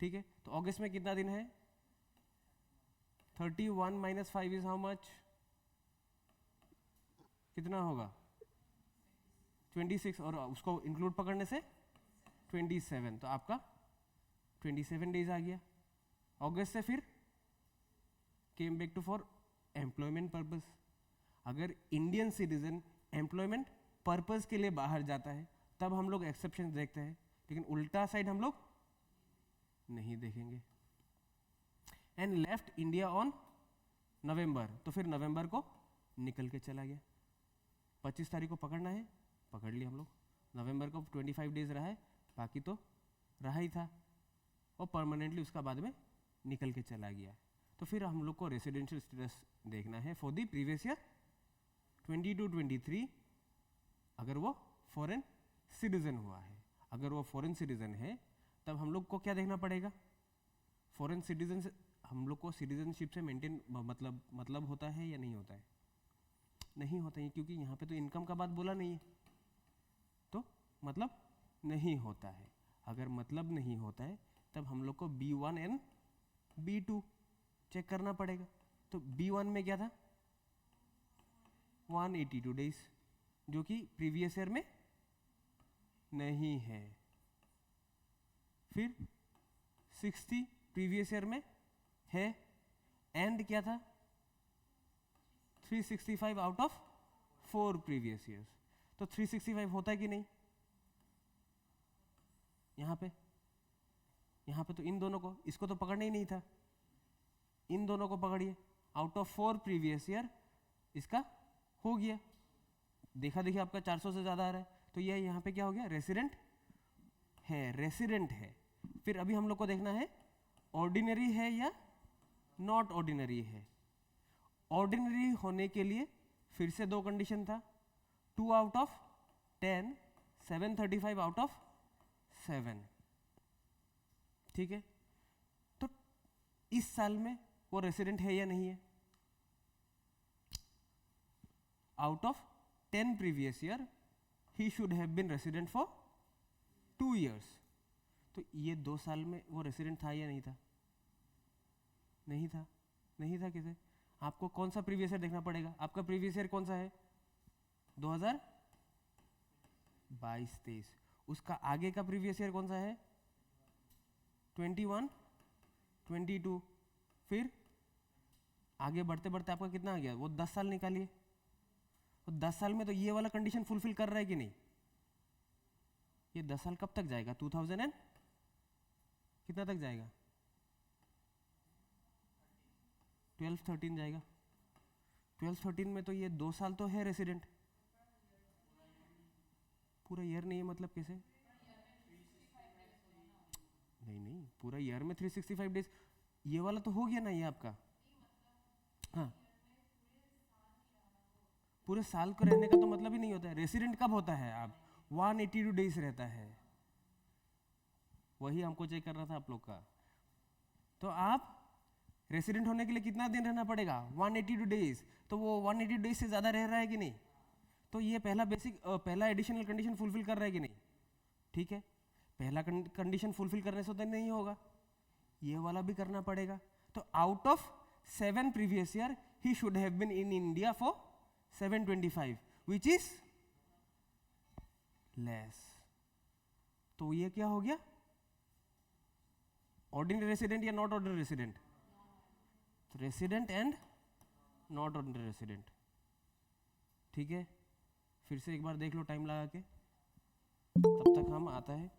ठीक है। तो अगस्त में कितना दिन है? 31 - 5 इज हाउ मच? कितना होगा? 26, और उसको इंक्लूड पकड़ने से 27, तो आपका 27 डेज आ गया। अगस्त से फिर came back to for employment purpose. अगर इंडियन सिटीजन एम्प्लॉयमेंट पर्पस के लिए बाहर जाता है तब हम लोग एक्सेप्शन देखते हैं, लेकिन उल्टा साइड हम लोग नहीं देखेंगे। And left India on November, तो फिर नवंबर को निकल के चला गया। 25 तारीख को पकड़ना है, पकड़ लिया हम लोग। नवंबर को 25 डेज रहा है, बाकी तो रहा ही था, और परमानेंटली उसका बाद में निकल के चला गया। तो फिर हम लोग को रेसिडेंशियल स्टेटस देखना है फॉर द प्रीवियस ईयर 22-23, अगर वो फॉरेन सिटीजन हुआ है। अगर वो फॉरेन सिटीजन है तब हम लोग को क्या देखना पड़ेगा? फॉरेन सिटीजन से हम लोग को सिटीजनशिप से मेंटेन मतलब होता है या नहीं होता है? नहीं होता है, क्योंकि यहाँ पे तो इनकम का बात बोला नहीं है, तो मतलब नहीं होता है। अगर मतलब नहीं होता है तब हम लोग को B1 एंड B2 चेक करना पड़ेगा। तो B1 में क्या था? 182 डेज, जो कि प्रीवियस ईयर में नहीं है। फिर 60 प्रीवियस ईयर में है, एंड क्या था? 365 आउट ऑफ 4 प्रीवियस ईयर्स। तो 365 होता है कि नहीं? यहाँ पे तो इन दोनों को, इसको तो पकड़ना ही नहीं था, इन दोनों को पकड़िए। आउट ऑफ 4 प्रीवियस ईयर इसका हो गया। देखा देखिए आपका 400 से ज़्यादा आ रहा है, तो ये यहाँ पे क्या हो गया? रेसिडेंट है। फिर अभी हम लोग को देखना है ऑर्डिनरी है या नॉट ऑर्डिनरी है। ऑर्डिनरी होने के लिए फिर से 2 कंडीशन था, 2 आउट ऑफ 10, 735 आउट ऑफ 7, ठीक है। तो इस साल में वो रेसिडेंट है या नहीं है? Out of 10 previous year he should have been resident for 2 years। तो ये 2 साल में वो रेसिडेंट था या नहीं था? नहीं था कैसे? आपको कौन सा प्रीवियस ईयर देखना पड़ेगा? आपका प्रीवियस ईयर कौन सा है? 2022-23। उसका आगे का प्रीवियस ईयर कौन सा है? 21, 22, फिर आगे बढ़ते बढ़ते आपका कितना आ गया? वो 10 साल निकालिए। तो 10 साल में तो ये वाला कंडीशन फुलफिल कर रहा है कि नहीं? ये 10 साल कब तक जाएगा? 2000 एंड कितना तक जाएगा? 12-13 जाएगा। 12-13 में तो ये 2 साल तो है रेसिडेंट। पूरा ईयर नहीं है मतलब कैसे? नहीं नहीं, पूरा ईयर में 365 डेज, ये वाला तो हो गया ना ये आपका। हाँ, पूरे साल को रहने का तो मतलब ही नहीं होता है। रेसिडेंट कब होता है? आप 182 डेज रहता है, वही हमको चेक कर रहा था आप लोग का। तो आप रेसिडेंट होने के लिए कितना दिन रहना पड़ेगा? 182 डेज। तो वो 180 डेज से ज़्यादा रह रहा है कि नहीं? तो ये पहला बेसिक पहला एडिशनल कंडीशन फुलफिल कर रहा है कि नहीं? ठीक है, पहला कंडीशन फुलफिल करने से तो नहीं होगा, ये वाला भी करना पड़ेगा। तो out of 7 previous year he should have been in India for 725 which is less. तो ये क्या हो गया? ऑर्डिनरी रेसिडेंट या not ordinary resident? Resident and not ordinary resident. ठीक है, फिर से एक बार देख लो टाइम लगा के, तब तक हम आता है।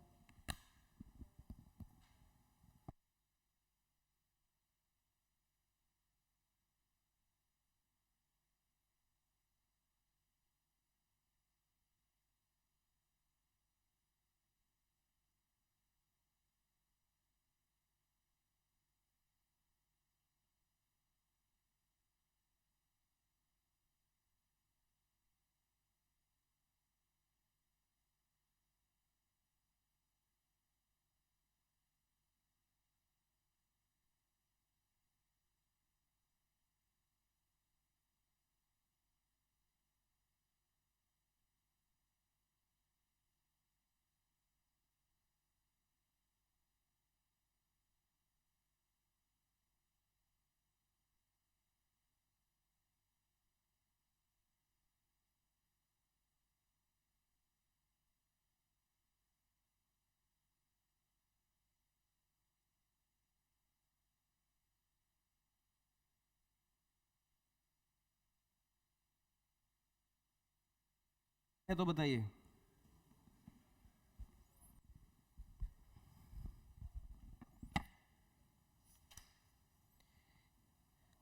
है तो बताइए।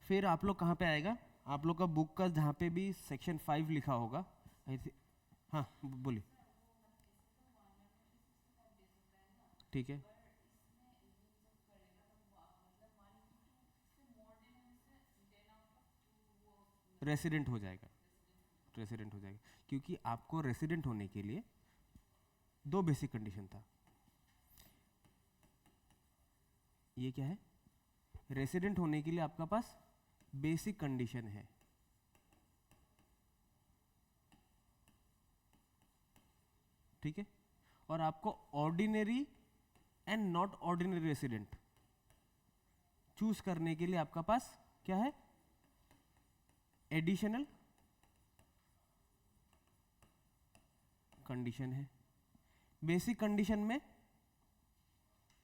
फिर आप लोग कहाँ पे आएगा? आप लोग का बुक का जहाँ पे भी सेक्शन 5 लिखा होगा ऐसे। हाँ बोलिए। ठीक है, रेसिडेंट हो जाएगा, रेसिडेंट हो जाएगा, क्योंकि आपको रेसिडेंट होने के लिए 2 बेसिक कंडीशन था। ये क्या है? रेसिडेंट होने के लिए आपका पास बेसिक कंडीशन है। ठीक है, और आपको ordinary and not ordinary resident choose करने के लिए आपका पास क्या है? एडिशनल कंडीशन है। बेसिक कंडीशन में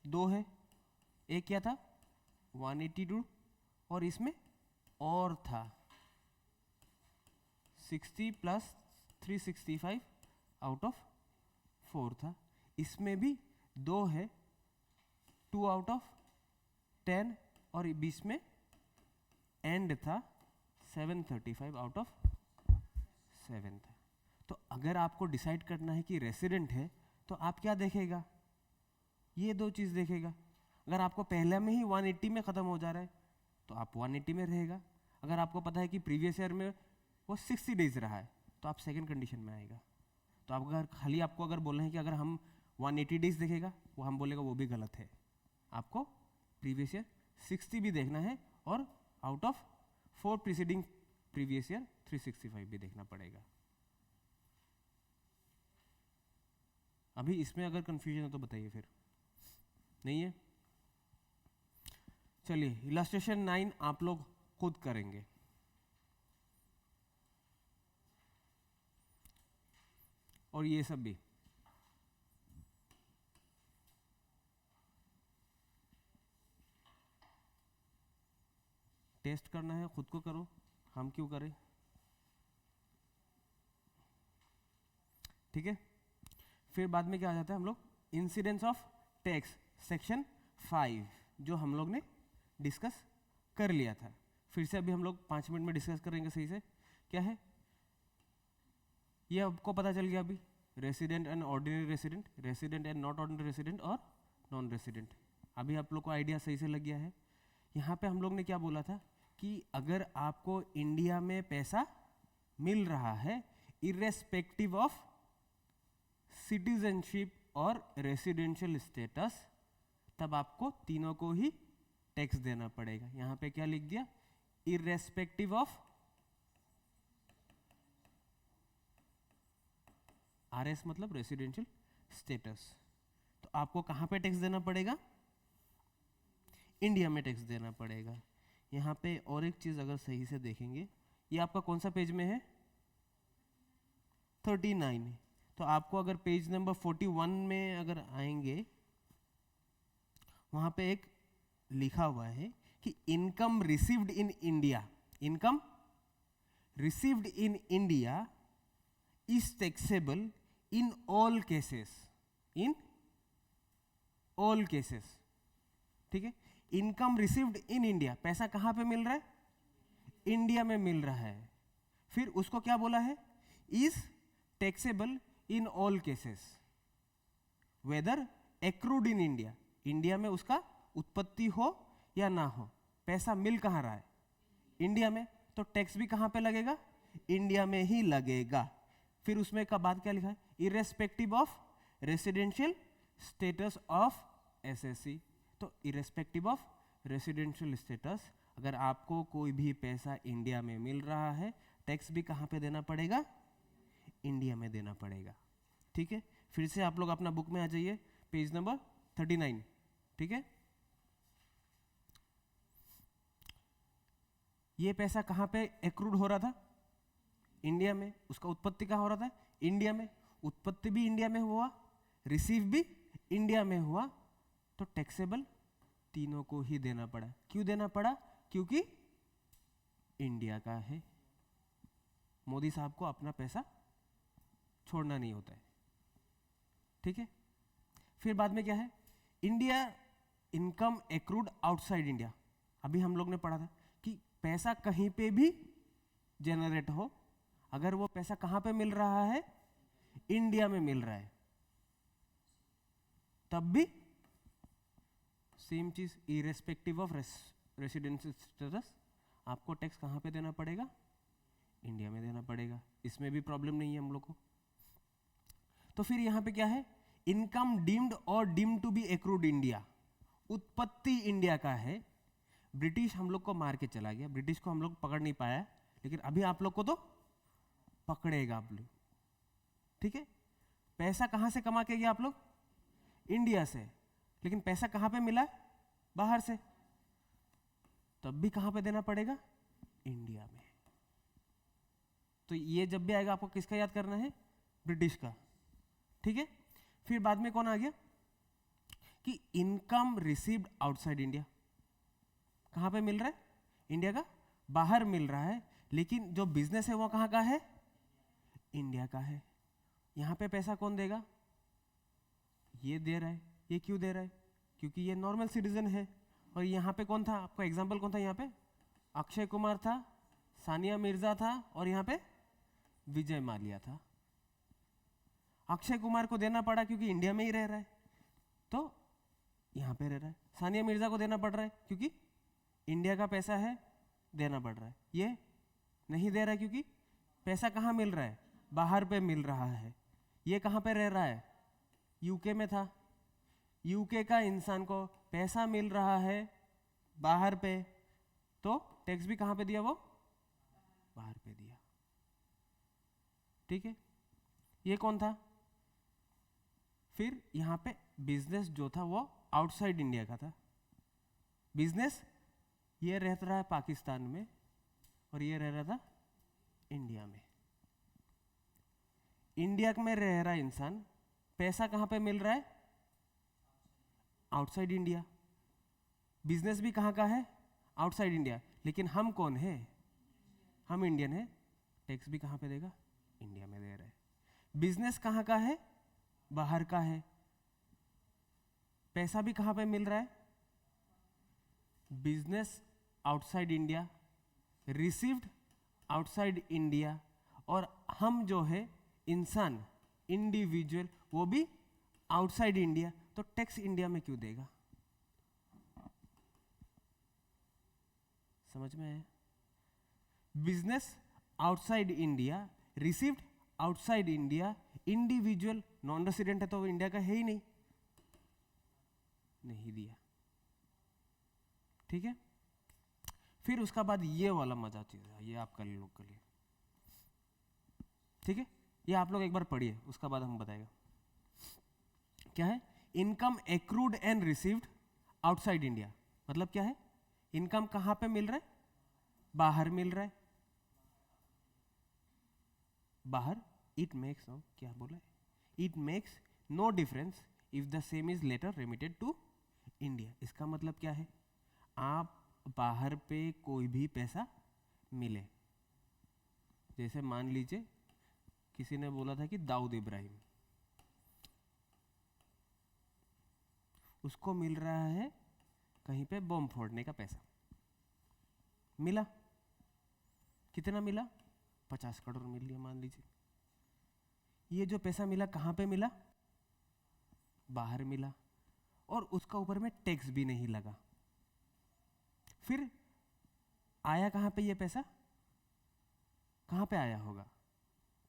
2 है, एक क्या था? 182, और इसमें और था 60 प्लस 365 आउट ऑफ 4 था। इसमें भी 2 है, 2 आउट ऑफ 10, और बीच में एंड था 735 आउट ऑफ 7 था। तो अगर आपको डिसाइड करना है कि रेसिडेंट है तो आप क्या देखेगा? ये 2 चीज़ देखेगा। अगर आपको पहले में ही 180 में ख़त्म हो जा रहा है तो आप 180 में रहेगा। अगर आपको पता है कि प्रीवियस ईयर में वो 60 डेज रहा है तो आप सेकंड कंडीशन में आएगा। तो आप अगर खाली आपको अगर बोलना है कि अगर हम 180 डेज देखेगा, वो हम बोलेगा वो भी गलत है। आपको प्रीवियस ईयर 60 भी देखना है, और out of 4 preceding previous year 365 भी देखना पड़ेगा। अभी इसमें अगर कंफ्यूजन हो तो बताइए। फिर नहीं है? चलिए, इलस्ट्रेशन 9 आप लोग खुद करेंगे। और ये सब भी टेस्ट करना है खुद को करो, हम क्यों करें, ठीक है। फिर बाद में क्या आ जाता है हम लोग, इंसिडेंस ऑफ टैक्स सेक्शन 5 जो हम लोग ने डिस्कस कर लिया था। फिर से अभी हम लोग 5 मिनट में डिस्कस करेंगे सही से। क्या है ये आपको पता चल गया अभी, resident and ordinary resident, resident and not ordinary resident और नॉन रेसिडेंट। अभी आप लोग को आइडिया सही से लग गया है। यहाँ पे हम लोग ने क्या बोला था कि अगर आपको इंडिया में पैसा मिल रहा है इर्रेस्पेक्टिव ऑफ सिटीजनशिप और रेसिडेंशियल स्टेटस, तब आपको तीनों को ही टैक्स देना पड़ेगा। यहाँ पे क्या लिख दिया, इर्रेस्पेक्टिव ऑफ, आरएस मतलब रेसिडेंशियल स्टेटस। तो आपको कहाँ पे टैक्स देना पड़ेगा, इंडिया में टैक्स देना पड़ेगा। यहाँ पे और एक चीज अगर सही से देखेंगे, ये आपका कौन सा पेज में है, 39। तो आपको अगर पेज नंबर 41 में अगर आएंगे, वहां पे एक लिखा हुआ है कि income received in India, income received in India is taxable in all cases, in all cases, ठीक है। इनकम रिसीव्ड इन इंडिया, पैसा कहां पे मिल रहा है, इंडिया में मिल रहा है। फिर उसको क्या बोला है, is taxable in all cases whether accrued in India, India में उसका उत्पत्ति हो या ना हो, पैसा मिल कहां रहा है, इंडिया में, तो टैक्स भी कहां पे लगेगा, इंडिया में ही लगेगा। फिर उसमें का बाद क्या लिखा है, irrespective of residential status of SSC. तो इरेस्पेक्टिव ऑफ रेसिडेंशियल स्टेटस, अगर आपको कोई भी पैसा इंडिया में मिल रहा है, टैक्स भी कहां पे देना पड़ेगा, इंडिया में देना पड़ेगा, ठीक है। फिर से आप लोग अपना बुक में आ जाइए, पेज नंबर 39, ठीक है। ये पैसा कहां पे एक्रूड हो रहा था, इंडिया में, उसका उत्पत्ति कहां हो रहा था, इंडिया में, उत्पत्ति भी इंडिया में हुआ, रिसीव भी इंडिया में हुआ, तो टैक्सेबल तीनों को ही देना पड़ा। क्यों देना पड़ा, क्योंकि इंडिया का है। मोदी साहब को अपना पैसा छोड़ना नहीं होता है, ठीक है। फिर बाद में क्या है, India income accrued outside India. अभी हम लोग ने पढ़ा था कि पैसा कहीं पे भी जनरेट हो, अगर वो पैसा कहां पे मिल रहा है, इंडिया में मिल रहा है, तब भी सेम चीज, इरेस्पेक्टिव ऑफ रेसिडेंशियल स्टेटस, आपको टैक्स कहां पे देना पड़ेगा, इंडिया में देना पड़ेगा। इसमें भी प्रॉब्लम नहीं है हम लोग को। तो फिर यहां पे क्या है, income deemed or deemed to be accrued India, उत्पत्ति इंडिया का है। ब्रिटिश हम लोग को मार के चला गया, ब्रिटिश को हम लोग पकड़ नहीं पाया, लेकिन अभी आप लोग को तो पकड़ेगा आप लोग, ठीक है। पैसा कहां से कमा के गया आप लोग, इंडिया से, लेकिन पैसा कहां पे मिला, बाहर से, तब भी कहां पे देना पड़ेगा, इंडिया में। तो ये जब भी आएगा आपको किसका याद करना है, ब्रिटिश का, ठीक है। फिर बाद में कौन आ गया कि इनकम रिसीव्ड आउटसाइड इंडिया, कहां पे मिल रहा है, इंडिया का बाहर मिल रहा है, लेकिन जो बिजनेस है वो कहां का है, इंडिया का है। यहां पे पैसा कौन देगा, ये दे रहा है। ये क्यों दे रहा है, क्योंकि ये नॉर्मल सिटीजन है। और यहाँ पे कौन था, आपका एग्जाम्पल कौन था, यहाँ पे अक्षय कुमार था, सानिया मिर्जा था, और यहाँ पे विजय माल्या था। अक्षय कुमार को देना पड़ा क्योंकि इंडिया में ही रह रहा है, तो यहाँ पे रह रहा है। सानिया मिर्जा को देना पड़ रहा है क्योंकि इंडिया का पैसा है, देना पड़ रहा है। ये नहीं दे रहा है क्योंकि पैसा कहाँ मिल रहा है, बाहर पे मिल रहा है। ये कहाँ पे रह रहा है, यूके में था, यूके का इंसान को पैसा मिल रहा है बाहर पे, तो टैक्स भी कहां पे दिया, वो बाहर पे दिया, ठीक है। ये कौन था, फिर यहां पे बिजनेस जो था वो आउटसाइड इंडिया का था। बिजनेस ये रहता रहा है पाकिस्तान में, और ये रह रहा था इंडिया में। इंडिया में रह रहा इंसान, पैसा कहां पे मिल रहा है, आउटसाइड इंडिया। बिजनेस भी कहां का है, आउटसाइड इंडिया, लेकिन हम कौन है? हम इंडियन है, टैक्स भी कहाँ पे देगा? इंडिया में दे रहा है। बिजनेस कहाँ का है? बाहर का है। पैसा भी कहाँ पे मिल रहा है? Business outside India, received outside India, और हम जो है इंसान, इंडिविजुअल, वो भी आउटसाइड इंडिया। तो टैक्स इंडिया में क्यों देगा? समझ में आया? Business outside India, received outside India, individual, non resident है तो वो इंडिया का है ही नहीं, नहीं दिया। ठीक है, फिर उसका बाद ये वाला मजा चाहिए, ये आप कर लोग के लिए। ठीक है, ये आप लोग एक बार पढ़िए, उसका बाद हम बताएगा क्या है। Income accrued and received outside India, मतलब क्या है? इनकम कहां पे मिल रहा है? बाहर मिल रहा है। बाहर, इट मेक्स, क्या बोला है? It makes no difference if the same is later remitted to India. इसका मतलब क्या है? आप बाहर पे कोई भी पैसा मिले, जैसे मान लीजिए किसी ने बोला था कि दाऊद इब्राहिम, उसको मिल रहा है कहीं पे बम फोड़ने का पैसा, मिला, कितना मिला? 50 करोड़ मिल लिया मान लीजिए। ये जो पैसा मिला कहाँ पे मिला? बाहर मिला, और उसका ऊपर में टैक्स भी नहीं लगा। फिर आया कहाँ पे ये पैसा? कहाँ पे आया होगा?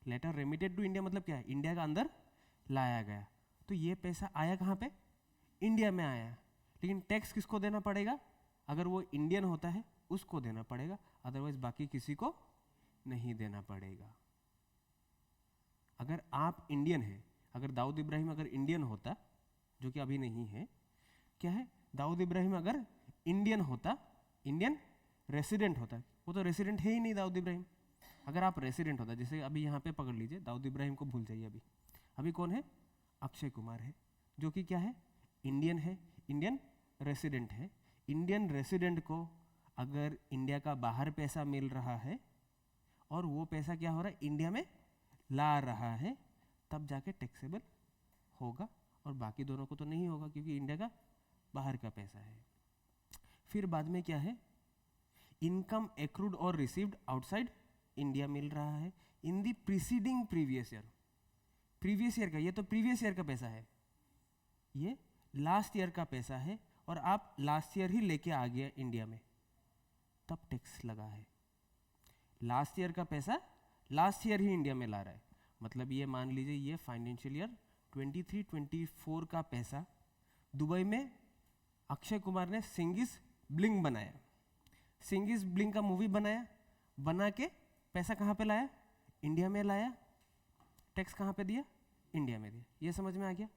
लेटर रेमिटेड टू इंडिया, मतलब क्या है? इंडिया का अंदर लाया गया। तो ये पैसा आया कहाँ पे? इंडिया में आया। लेकिन टैक्स किसको देना पड़ेगा? अगर वो इंडियन होता है उसको देना पड़ेगा, अदरवाइज बाकी किसी को नहीं देना पड़ेगा। अगर आप इंडियन हैं, अगर दाऊद इब्राहिम अगर इंडियन होता, जो कि अभी नहीं है, क्या है? दाऊद इब्राहिम अगर इंडियन होता, इंडियन रेसिडेंट होता, वो तो रेसिडेंट है ही नहीं दाऊद इब्राहिम। अगर आप रेसिडेंट होता, जैसे अभी यहाँ पे पकड़ लीजिए, दाऊद इब्राहिम को भूल जाइए, अभी कौन है? अक्षय कुमार है, जो कि क्या है? इंडियन है, इंडियन रेसिडेंट है। इंडियन रेसिडेंट को अगर इंडिया का बाहर पैसा मिल रहा है और वो पैसा क्या हो रहा है? इंडिया में ला रहा है, तब जाके टैक्सेबल होगा, और बाकी दोनों को तो नहीं होगा क्योंकि इंडिया का बाहर का पैसा है। फिर बाद में क्या है? इनकम एक्रूड और रिसीव्ड आउटसाइड इंडिया मिल रहा है in the preceding previous year. Previous year का, ये तो प्रीवियस ईयर का पैसा है, ये लास्ट ईयर का पैसा है, और आप लास्ट ईयर ही लेके आ गया इंडिया में, तब टैक्स लगा है। लास्ट ईयर का पैसा लास्ट ईयर ही इंडिया में ला रहा है, मतलब ये मान लीजिए ये फाइनेंशियल ईयर 23-24 का पैसा दुबई में अक्षय कुमार ने सिंगिस ब्लिंग बनाया, सिंगिस ब्लिंग का मूवी बनाया, बना के पैसा कहाँ पे लाया? इंडिया में लाया, टैक्स कहाँ पे दिया? इंडिया में दिया। ये समझ में आ गया?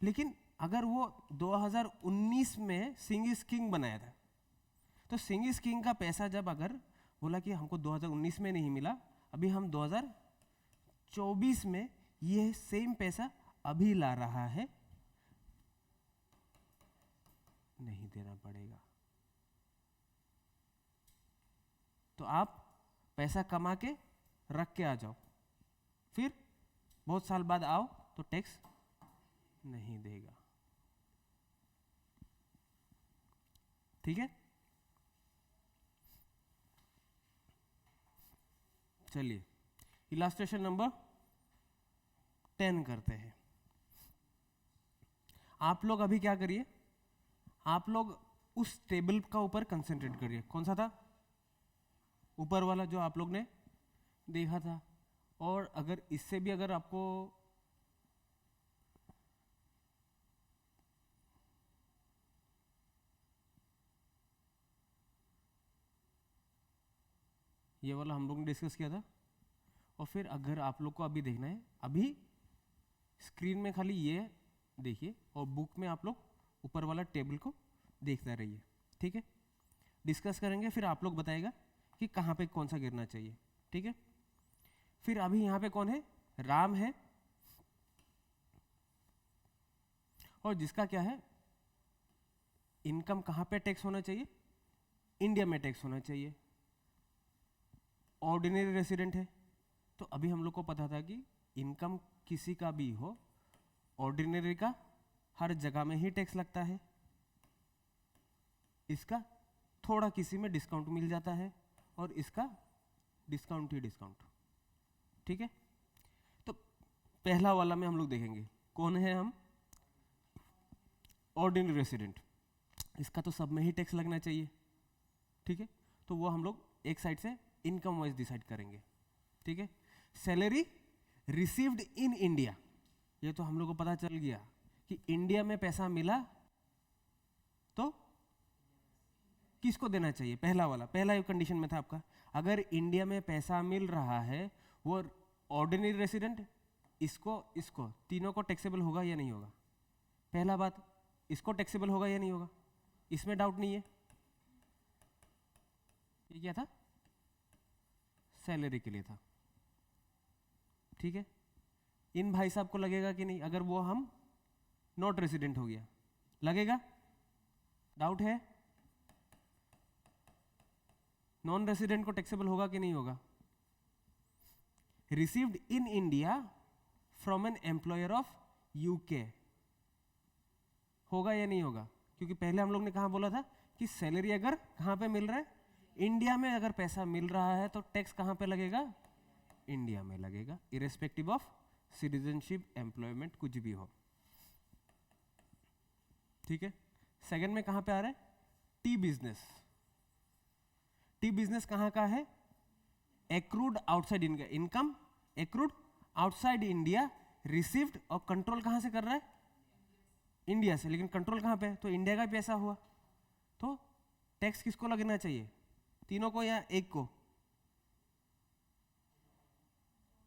लेकिन अगर वो 2019 में सिंगिस किंग बनाया था, तो सिंगिस किंग का पैसा जब अगर बोला कि हमको 2019 में नहीं मिला, अभी हम 2024 में ये सेम पैसा अभी ला रहा है, नहीं देना पड़ेगा। तो आप पैसा कमा के रख के आ जाओ, फिर बहुत साल बाद आओ तो टैक्स नहीं देगा। ठीक है, चलिए इलास्ट्रेशन नंबर 10 करते हैं। आप लोग अभी क्या करिए? आप लोग उस टेबल का ऊपर कंसंट्रेट करिए। कौन सा था? ऊपर वाला जो आप लोग ने देखा था। और अगर इससे भी अगर आपको ये वाला हम लोग ने डिस्कस किया था, और फिर अगर आप लोग को अभी देखना है, अभी स्क्रीन में खाली ये देखिए और बुक में आप लोग ऊपर वाला टेबल को देखते रहिए। ठीक है, डिस्कस करेंगे, फिर आप लोग बताएगा कि कहाँ पे कौन सा गिरना चाहिए। ठीक है, फिर अभी यहाँ पे कौन है? राम है, और जिसका क्या है? इनकम कहाँ पे टैक्स होना चाहिए? इंडिया में टैक्स होना चाहिए। ऑर्डिनरी रेसिडेंट है तो अभी हम लोग को पता था कि इनकम किसी का भी हो, ऑर्डिनरी का हर जगह में ही टैक्स लगता है, इसका थोड़ा किसी में डिस्काउंट मिल जाता है और इसका डिस्काउंट ही डिस्काउंट। ठीक है, तो पहला वाला में हम लोग देखेंगे कौन है हम, ऑर्डिनरी रेसिडेंट। इसका तो सब में ही टैक्स लगना चाहिए। ठीक है, तो वो हम लोग एक साइड से इनकम वाइज डिसाइड करेंगे। ठीक है, सैलरी रिसीव्ड इन इंडिया, ये तो हम लोग को पता चल गया कि इंडिया में पैसा मिला तो किसको देना चाहिए, पहला वाला, पहला कंडीशन में था आपका। अगर इंडिया में पैसा मिल रहा है, वो ऑर्डिनरी रेसिडेंट, इसको तीनों को टैक्सेबल होगा या नहीं होगा। पहला बात, इसको टैक्सेबल होगा या नहीं होगा, इसमें डाउट नहीं है। ये क्या था, सैलरी के लिए था। ठीक है, इन भाई साहब को लगेगा कि नहीं, अगर वो हम नॉट रेसिडेंट हो गया, लगेगा, डाउट है। नॉन रेसिडेंट को टैक्सेबल होगा कि नहीं होगा। Received in India from an employer of UK, होगा या नहीं होगा, क्योंकि पहले हम लोग ने कहा बोला था कि सैलरी अगर कहां पे मिल रहा है, इंडिया में अगर पैसा मिल रहा है तो टैक्स कहां पे लगेगा, इंडिया में लगेगा, इरेस्पेक्टिव ऑफ सिटीजनशिप, एम्प्लॉयमेंट, कुछ भी हो। ठीक है, सेकंड में कहां पे आ रहा है, टी बिजनेस। टी बिजनेस कहां का है, accrued outside India, income accrued outside India, received, और कंट्रोल कहां से कर रहा है, इंडिया से, लेकिन कंट्रोल कहां पे है, तो इंडिया का पैसा हुआ, तो टैक्स किसको लगना चाहिए, तीनों को या एक को।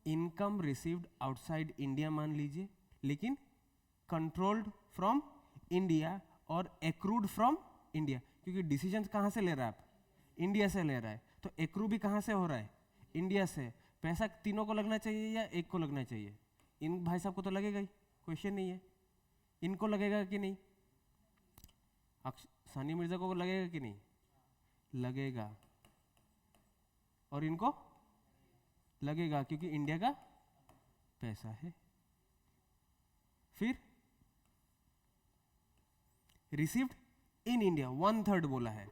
इनकम रिसीव्ड आउटसाइड इंडिया मान लीजिए, लेकिन कंट्रोल्ड फ्रॉम इंडिया और एक्रूड फ्रॉम इंडिया, क्योंकि डिसीजन कहां से ले रहा है आप, इंडिया से ले रहा है, तो एक्रू भी कहां से हो रहा है, इंडिया से। पैसा तीनों को लगना चाहिए या एक को लगना चाहिए, इन भाई साहब को तो लगेगा ही, क्वेश्चन नहीं है। इनको लगेगा कि नहीं, सानिया मिर्जा को लगेगा कि नहीं, लगेगा, और इनको लगेगा क्योंकि इंडिया का पैसा है। फिर रिसीव्ड इन इंडिया 1/3 बोला है,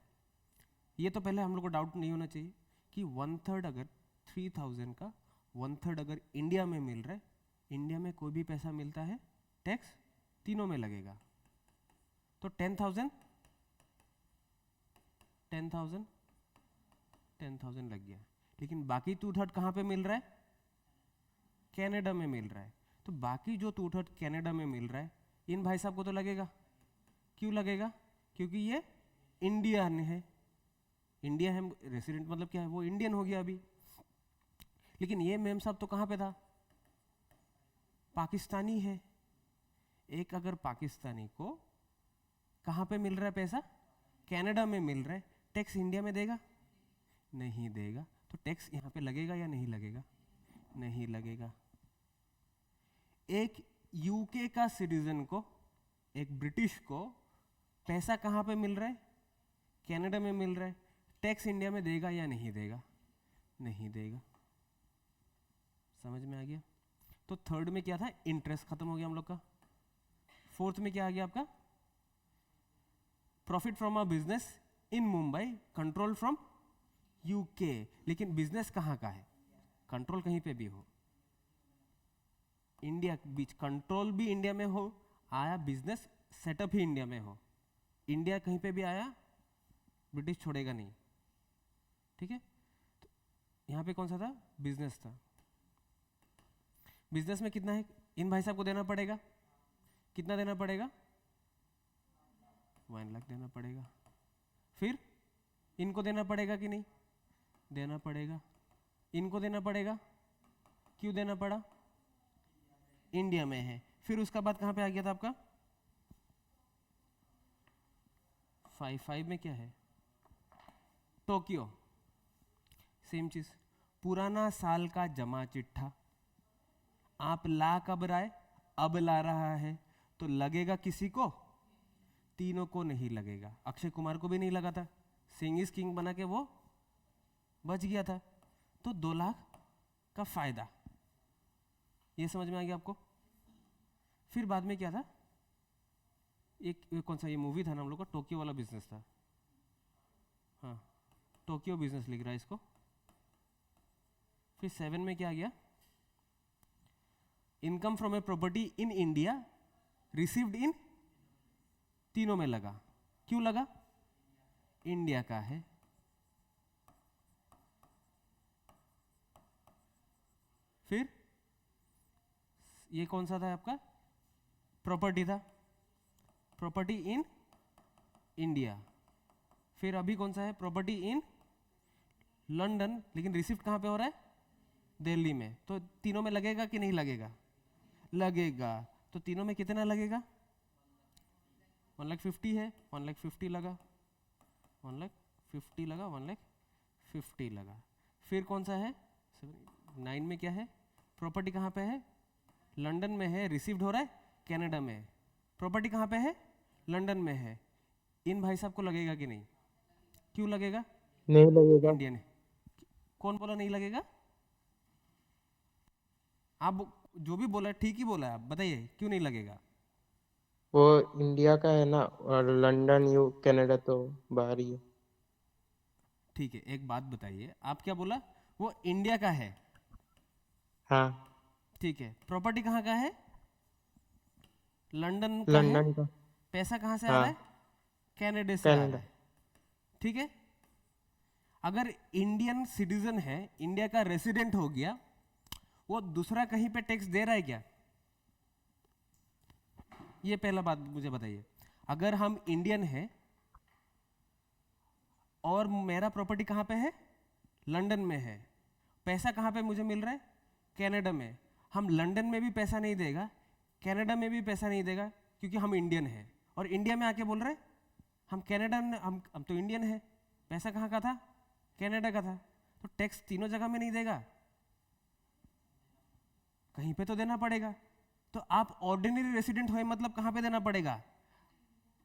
ये तो पहले हम लोग को डाउट नहीं होना चाहिए कि 1/3 अगर 3000 का 1/3 अगर इंडिया में मिल रहा है, इंडिया में कोई भी पैसा मिलता है टैक्स तीनों में लगेगा, तो 10,000 लग गया। लेकिन बाकी 2/3 कहाँ पे मिल रहा है, कनाडा में मिल रहा है, तो बाकी जो 2/3 कनाडा में मिल रहा है, इन भाई साहब को तो लगेगा। क्यों लगेगा, क्योंकि ये इंडियन है, इंडिया है रेसिडेंट, मतलब क्या है, वो इंडियन हो गया अभी। लेकिन ये मेम साहब तो कहाँ पे था, पाकिस्तानी है। एक अगर पाकिस्तानी को कहाँ पे मिल रहा है पैसा, कनाडा में मिल रहा है, टैक्स इंडिया में देगा, नहीं देगा, तो टैक्स यहाँ पे लगेगा या नहीं लगेगा, नहीं लगेगा। एक यूके का सिटीजन को, एक ब्रिटिश को पैसा कहाँ पे मिल रहा है, कनाडा में मिल रहा है, टैक्स इंडिया में देगा या नहीं देगा, नहीं देगा। समझ में आ गया। तो थर्ड में क्या था, इंटरेस्ट खत्म हो गया हम लोग का। फोर्थ में क्या आ गया आपका, profit from a business in Mumbai, control from UK. लेकिन बिजनेस कहाँ का है, कंट्रोल कहीं पे भी हो, इंडिया बीच कंट्रोल भी इंडिया में हो, आया बिजनेस सेटअप ही इंडिया में हो, इंडिया कहीं पे भी आया ब्रिटिश छोड़ेगा नहीं। ठीक है, तो यहाँ पे कौन सा था, बिजनेस था। बिजनेस में कितना है, इन भाई साहब को देना पड़ेगा, कितना देना पड़ेगा, 1 लाख देना पड़ेगा। फिर इनको देना पड़ेगा कि नहीं, देना पड़ेगा। इनको देना पड़ेगा, क्यों देना पड़ा, इंडिया में है। फिर उसका बाद कहां पे आ गया था आपका, 5 में क्या है, टोक्यो। सेम चीज, पुराना साल का जमा चिट्ठा आप ला कब रहा है, अब ला रहा है, तो लगेगा किसी को, तीनों को नहीं लगेगा। अक्षय कुमार को भी नहीं लगा था, सिंग इज किंग बना के वो बच गया था, तो 2 लाख का फायदा, ये समझ में आ गया आपको। फिर बाद में क्या था, एक कौन सा ये मूवी था ना हम लोग का, टोक्यो वाला बिजनेस था, हाँ टोक्यो बिजनेस लिख रहा है इसको। फिर 7 में क्या आ गया, income from a property in India received in, तीनों में लगा, क्यों लगा, इंडिया का है। फिर ये कौन सा था आपका, प्रॉपर्टी था, प्रॉपर्टी इन इंडिया। फिर अभी कौन सा है, प्रॉपर्टी इन लंदन, लेकिन रिसिप्ट कहाँ पे हो रहा है, दिल्ली में। तो तीनों में लगेगा कि नहीं लगेगा, लगेगा। तो तीनों में कितना लगेगा, 1,50,000 है, 1,50,000 लगा, 1,50,000 लगा, 1,50,000 लगा। फिर कौन सा है 9 में, क्या है, प्रॉपर्टी कहाँ पे है, लंदन में है, रिसीव्ड हो रहा है कनाडा में, प्रॉपर्टी कहाँ पे है, लंदन में है। इन भाई साहब को लगेगा कि नहीं, क्यों लगेगा, नहीं लगेगा। इंडियन है। कौन बोला नहीं लगेगा, आप जो भी बोला ठीक ही बोला है, आप बताइए क्यों नहीं लगेगा। वो इंडिया का है ना, और लंदन यू कनाडा तो बाहर ही है। ठीक है, एक बात बताइए, आप क्या बोला, वो इंडिया का है, हाँ ठीक है, प्रॉपर्टी कहाँ का है, लंदन का है, लंदन का। पैसा कहाँ से आ हाँ रहा है, कनाडा से आ रहा कनाडा। है, ठीक है। अगर इंडियन सिटीजन है, इंडिया का रेसिडेंट हो गया, वो दूसरा कहीं पे टैक्स दे रहा है क्या, ये पहला बात मुझे बताइए। अगर हम इंडियन है और मेरा प्रॉपर्टी कहाँ पे है, लंदन में है, पैसा कहाँ पे मुझे मिल रहा है, कनाडा में, हम लंदन में भी पैसा नहीं देगा, कनाडा में भी पैसा नहीं देगा, क्योंकि हम इंडियन है। और इंडिया में आके बोल रहे हैं हम कनाडा, हम तो इंडियन है, पैसा कहाँ का था, कनाडा का था, तो टैक्स तीनों जगह में नहीं देगा, कहीं पे तो देना पड़ेगा। तो आप ऑर्डिनरी रेसिडेंट हुए मतलब कहाँ पे देना पड़ेगा,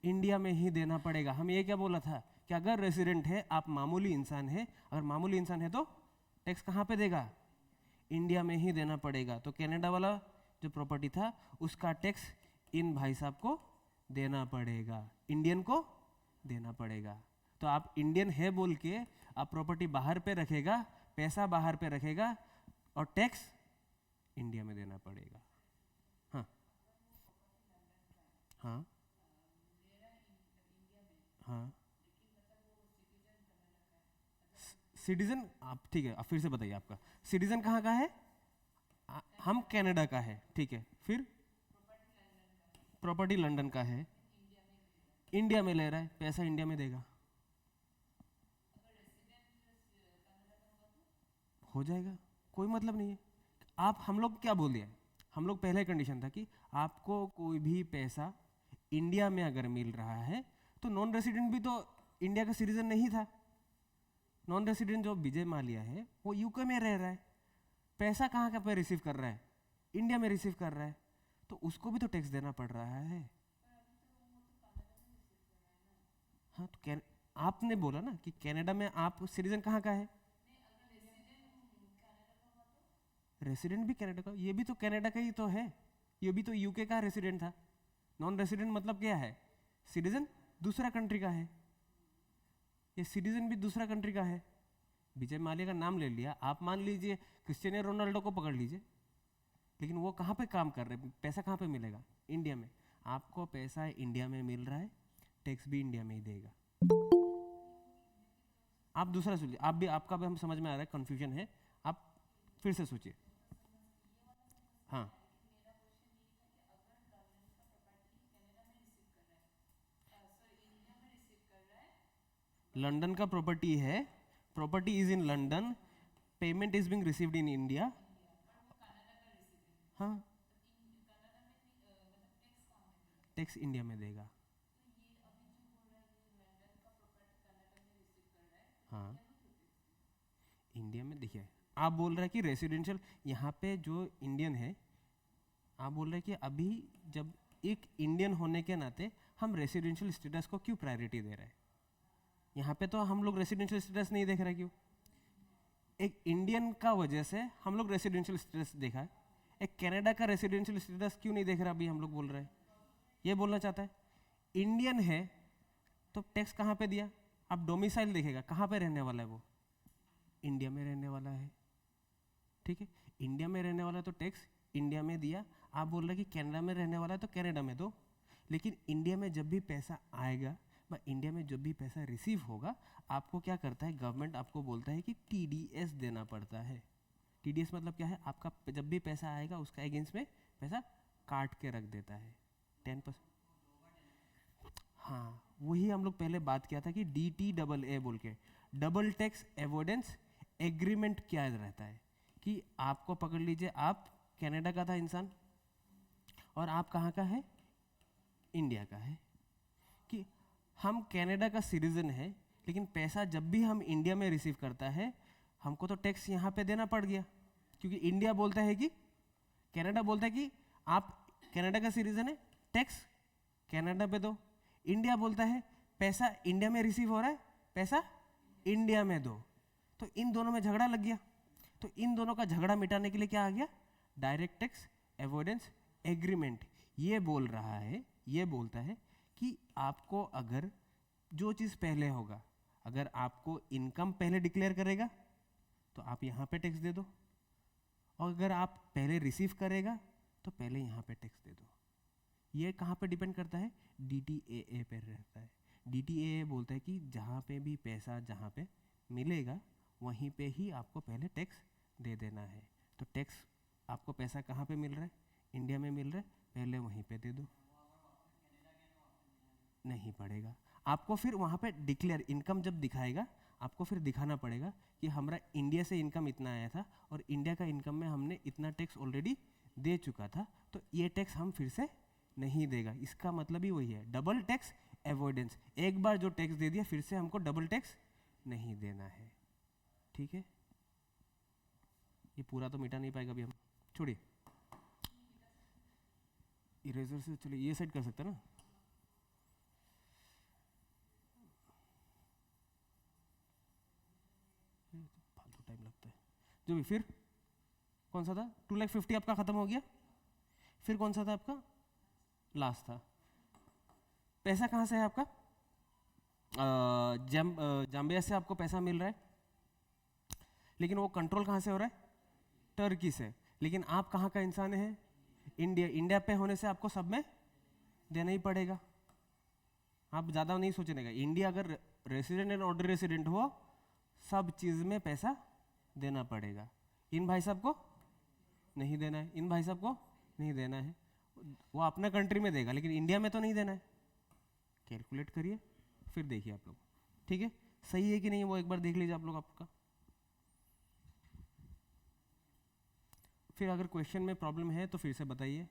इंडिया में ही देना पड़ेगा। हम ये क्या बोला था कि अगर रेसिडेंट है, आप मामूली इंसान है, अगर मामूली इंसान है तो टैक्स कहाँ पे देगा, इंडिया में ही देना पड़ेगा। तो कनाडा वाला जो प्रॉपर्टी था उसका टैक्स इन भाई साहब को देना पड़ेगा, इंडियन को देना पड़ेगा। तो आप इंडियन है बोल के आप प्रॉपर्टी बाहर पे रखेगा, पैसा बाहर पे रखेगा, और टैक्स इंडिया में देना पड़ेगा। हाँ हाँ हाँ, सिटीजन आप, ठीक है, आप फिर से बताइए, आपका सिटीजन कहाँ का है, हम कनाडा का है, ठीक है। फिर प्रॉपर्टी लंदन का है, इंडिया में ले रहा है, पैसा इंडिया में देगा, हो जाएगा, कोई मतलब नहीं है। आप, हम लोग क्या बोल दिया, हम लोग पहले कंडीशन था कि आपको कोई भी पैसा इंडिया में अगर मिल रहा है तो नॉन रेसिडेंट भी तो इंडिया का सिटीजन नहीं था। नॉन रेसिडेंट जो विजय माल्या है वो यूके में रह रहा है, पैसा कहाँ का पे रिसीव कर रहा है, इंडिया में रिसीव कर रहा है, तो उसको भी तो टैक्स देना पड़ रहा है। हाँ तो आपने बोला ना कि कनाडा में आप सिटीजन कहाँ का है, रेसिडेंट भी कनाडा का, ये भी तो कनाडा का ही तो है, ये भी तो यूके का रेसिडेंट था। नॉन रेसिडेंट मतलब क्या है, सिटीजन दूसरा कंट्री का है, ये सिटीजन भी दूसरा कंट्री का है। विजय माल्या का नाम ले लिया, आप मान लीजिए क्रिस्टियानो रोनाल्डो को पकड़ लीजिए, लेकिन वो कहाँ पे काम कर रहे हैं, पैसा कहाँ पे मिलेगा, इंडिया में। आपको पैसा इंडिया में मिल रहा है, टैक्स भी इंडिया में ही देगा। आप दूसरा सोचिए, आप भी, आपका भी हम समझ में आ रहा है, कंफ्यूजन है, आप फिर से सोचिए। हाँ लंदन का प्रॉपर्टी है, property is in London, payment is being received in India. हाँ टैक्स इंडिया में देगा। हाँ इंडिया में, देखिए आप बोल रहे हैं कि रेसिडेंशियल, यहाँ पे जो इंडियन है, आप बोल रहे हैं कि अभी जब एक इंडियन होने के नाते हम रेसिडेंशियल स्टेटस को क्यों प्रायोरिटी दे रहे हैं, यहाँ पे तो हम लोग रेसिडेंशियल स्टेटस नहीं देख रहे, क्यों? एक इंडियन का वजह से हम लोग रेसिडेंशियल स्टेटस देखा है, एक कनाडा का रेसिडेंशियल स्टेटस क्यों नहीं देख रहा? अभी हम लोग बोल रहे हैं, ये बोलना चाहता है इंडियन है तो टैक्स कहाँ पे दिया? अब डोमिसाइल देखेगा, कहाँ पे रहने वाला है वो? इंडिया में रहने वाला है, ठीक है? इंडिया में रहने वाला है तो टैक्स इंडिया में दिया। आप बोल रहे हैं कि कनाडा में रहने वाला है तो कनाडा में दो, लेकिन इंडिया में जब भी पैसा आएगा व इंडिया में जब भी पैसा रिसीव होगा, आपको क्या करता है? गवर्नमेंट आपको बोलता है कि टीडीएस देना पड़ता है। टीडीएस मतलब क्या है? आपका जब भी पैसा आएगा उसका अगेंस्ट में पैसा काट के रख देता है 10%। हाँ, वही हम लोग पहले बात किया था कि DTA बोल के, डबल टैक्स एवोइडेंस एग्रीमेंट क्या रहता है कि आपको पकड़ लीजिए, आप कनाडा का था इंसान और आप कहाँ का है? इंडिया का है, कि हम कनाडा का सिटीजन है, लेकिन पैसा जब भी हम इंडिया में रिसीव करता है हमको तो टैक्स यहाँ पे देना पड़ गया, क्योंकि इंडिया बोलता है कि, कनाडा बोलता है कि आप कनाडा का सिटीजन है, टैक्स कनाडा पे दो। इंडिया बोलता है पैसा इंडिया में रिसीव हो रहा है, पैसा इंडिया में दो। तो इन दोनों में झगड़ा लग गया। तो इन दोनों का झगड़ा मिटाने के लिए क्या आ गया? Direct tax avoidance agreement. ये बोल रहा है, ये बोलता है कि आपको अगर जो चीज़ पहले होगा, अगर आपको इनकम पहले डिक्लेयर करेगा तो आप यहाँ पे टैक्स दे दो, और अगर आप पहले रिसीव करेगा तो पहले यहाँ पे टैक्स दे दो। ये कहाँ पे डिपेंड करता है? DTAA पे रहता है। DTAA बोलता है कि जहाँ पे भी पैसा जहाँ पे मिलेगा वहीं पे ही आपको पहले टैक्स दे देना है। तो टैक्स आपको पैसा कहाँ पे मिल रहा है? इंडिया में मिल रहा है, पहले वहीं पे दे दो, नहीं पड़ेगा आपको। फिर वहाँ पे डिक्लेयर इनकम जब दिखाएगा, आपको फिर दिखाना पड़ेगा कि हमारा इंडिया से इनकम इतना आया था और इंडिया का इनकम में हमने इतना टैक्स ऑलरेडी दे चुका था, तो ये टैक्स हम फिर से नहीं देगा। इसका मतलब ही वही है, डबल टैक्स एवॉइडेंस। एक बार जो टैक्स दे दिया फिर से हमको डबल टैक्स नहीं देना है, ठीक है? ये पूरा तो मिटा नहीं पाएगा अभी हम, छोड़िए, इरेजर से चलिए ये सेट कर सकते हैं ना। फालतू टाइम लगता है जो भी। फिर कौन सा था? 2,50,000 आपका खत्म हो गया। फिर कौन सा था आपका? लास्ट था। पैसा कहाँ से है आपका? जाम्बिया से आपको पैसा मिल रहा है, लेकिन वो कंट्रोल कहाँ से हो रहा है? टर्की से। लेकिन आप कहाँ का इंसान है? इंडिया। इंडिया पे होने से आपको सब में देना ही पड़ेगा, आप ज़्यादा नहीं सोचने का। इंडिया अगर रेसिडेंट एंड ऑर्डर रेसिडेंट हो, सब चीज़ में पैसा देना पड़ेगा। इन भाई साहब को नहीं देना है, इन भाई साहब को नहीं देना है, वो अपना कंट्री में देगा, लेकिन इंडिया में तो नहीं देना है। कैलकुलेट करिए फिर देखिए आप लोग, ठीक है? सही है कि नहीं वो एक बार देख लीजिए आप लोग आपका। फिर अगर क्वेश्चन में प्रॉब्लम है तो फिर से बताइए।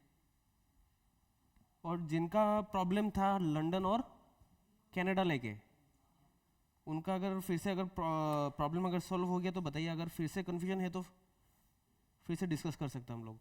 और जिनका प्रॉब्लम था लंदन और कनाडा लेके, उनका अगर फिर से अगर प्रॉब्लम अगर सॉल्व हो गया तो बताइए। अगर फिर से कन्फ्यूजन है तो फिर से डिस्कस कर सकते हैं हम लोग।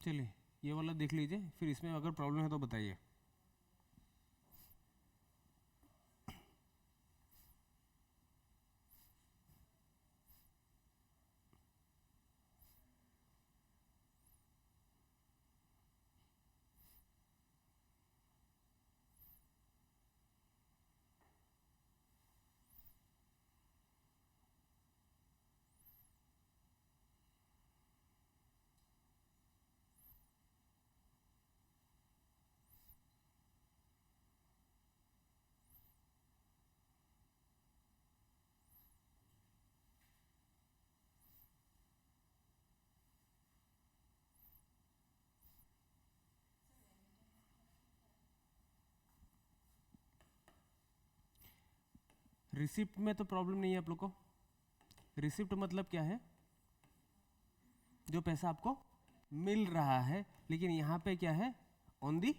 चलिए ये वाला देख लीजिए, फिर इसमें अगर प्रॉब्लम है तो बताइए। रिसिप्ट में तो प्रॉब्लम नहीं है आप लोग को। रिसिप्ट मतलब क्या है, जो पैसा आपको मिल रहा है, लेकिन यहाँ पे क्या है, on the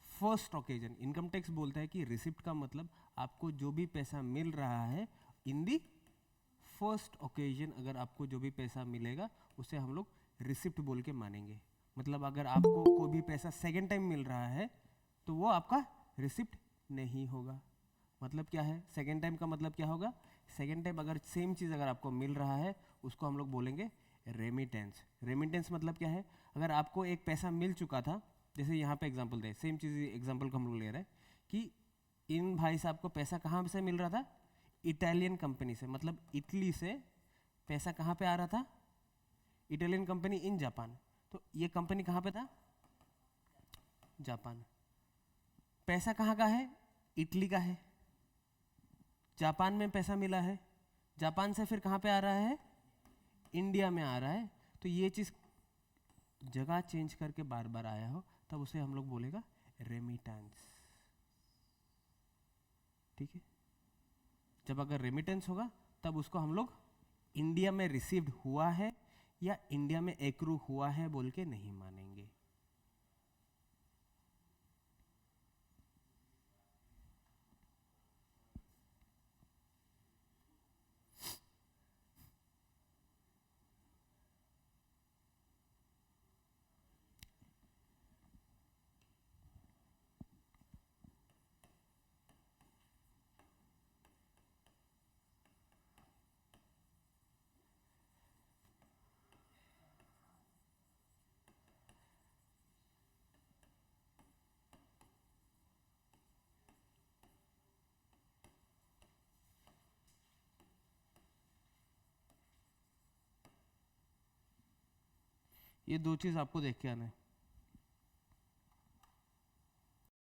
first occasion. Income tax बोलता है कि रिसिप्ट का मतलब आपको जो भी पैसा मिल रहा है इन दी फर्स्ट ओकेजन, अगर आपको जो भी पैसा मिलेगा उसे हम लोग रिसिप्ट बोल के मानेंगे। मतलब अगर आपको कोई भी पैसा सेकेंड टाइम मिल रहा है तो वो आपका रिसिप्ट नहीं होगा। मतलब क्या है, सेकेंड टाइम का मतलब क्या होगा, सेकेंड टाइम अगर सेम चीज़ अगर आपको मिल रहा है उसको हम लोग बोलेंगे रेमिटेंस। रेमिटेंस मतलब क्या है, अगर आपको एक पैसा मिल चुका था, जैसे यहाँ पे एग्जांपल दे, सेम चीज़ एग्जांपल को हम लोग ले रहे हैं कि इन भाई साहब को पैसा कहाँ से मिल रहा था, इटालियन कंपनी से, मतलब इटली से पैसा कहाँ पे आ रहा था, इटालियन कंपनी इन जापान। तो ये कंपनी कहाँ पे था, जापान। पैसा कहाँ का है, इटली का है, जापान में पैसा मिला है, जापान से फिर कहाँ पे आ रहा है, इंडिया में आ रहा है। तो ये चीज़ जगह चेंज करके बार बार आया हो तब उसे हम लोग बोलेगा रेमिटेंस। ठीक है, जब अगर रेमिटेंस होगा तब उसको हम लोग इंडिया में रिसीव्ड हुआ है या इंडिया में एक्रू हुआ है बोल के नहीं मानेंगे। ये दो चीज़ आपको देख के आना है।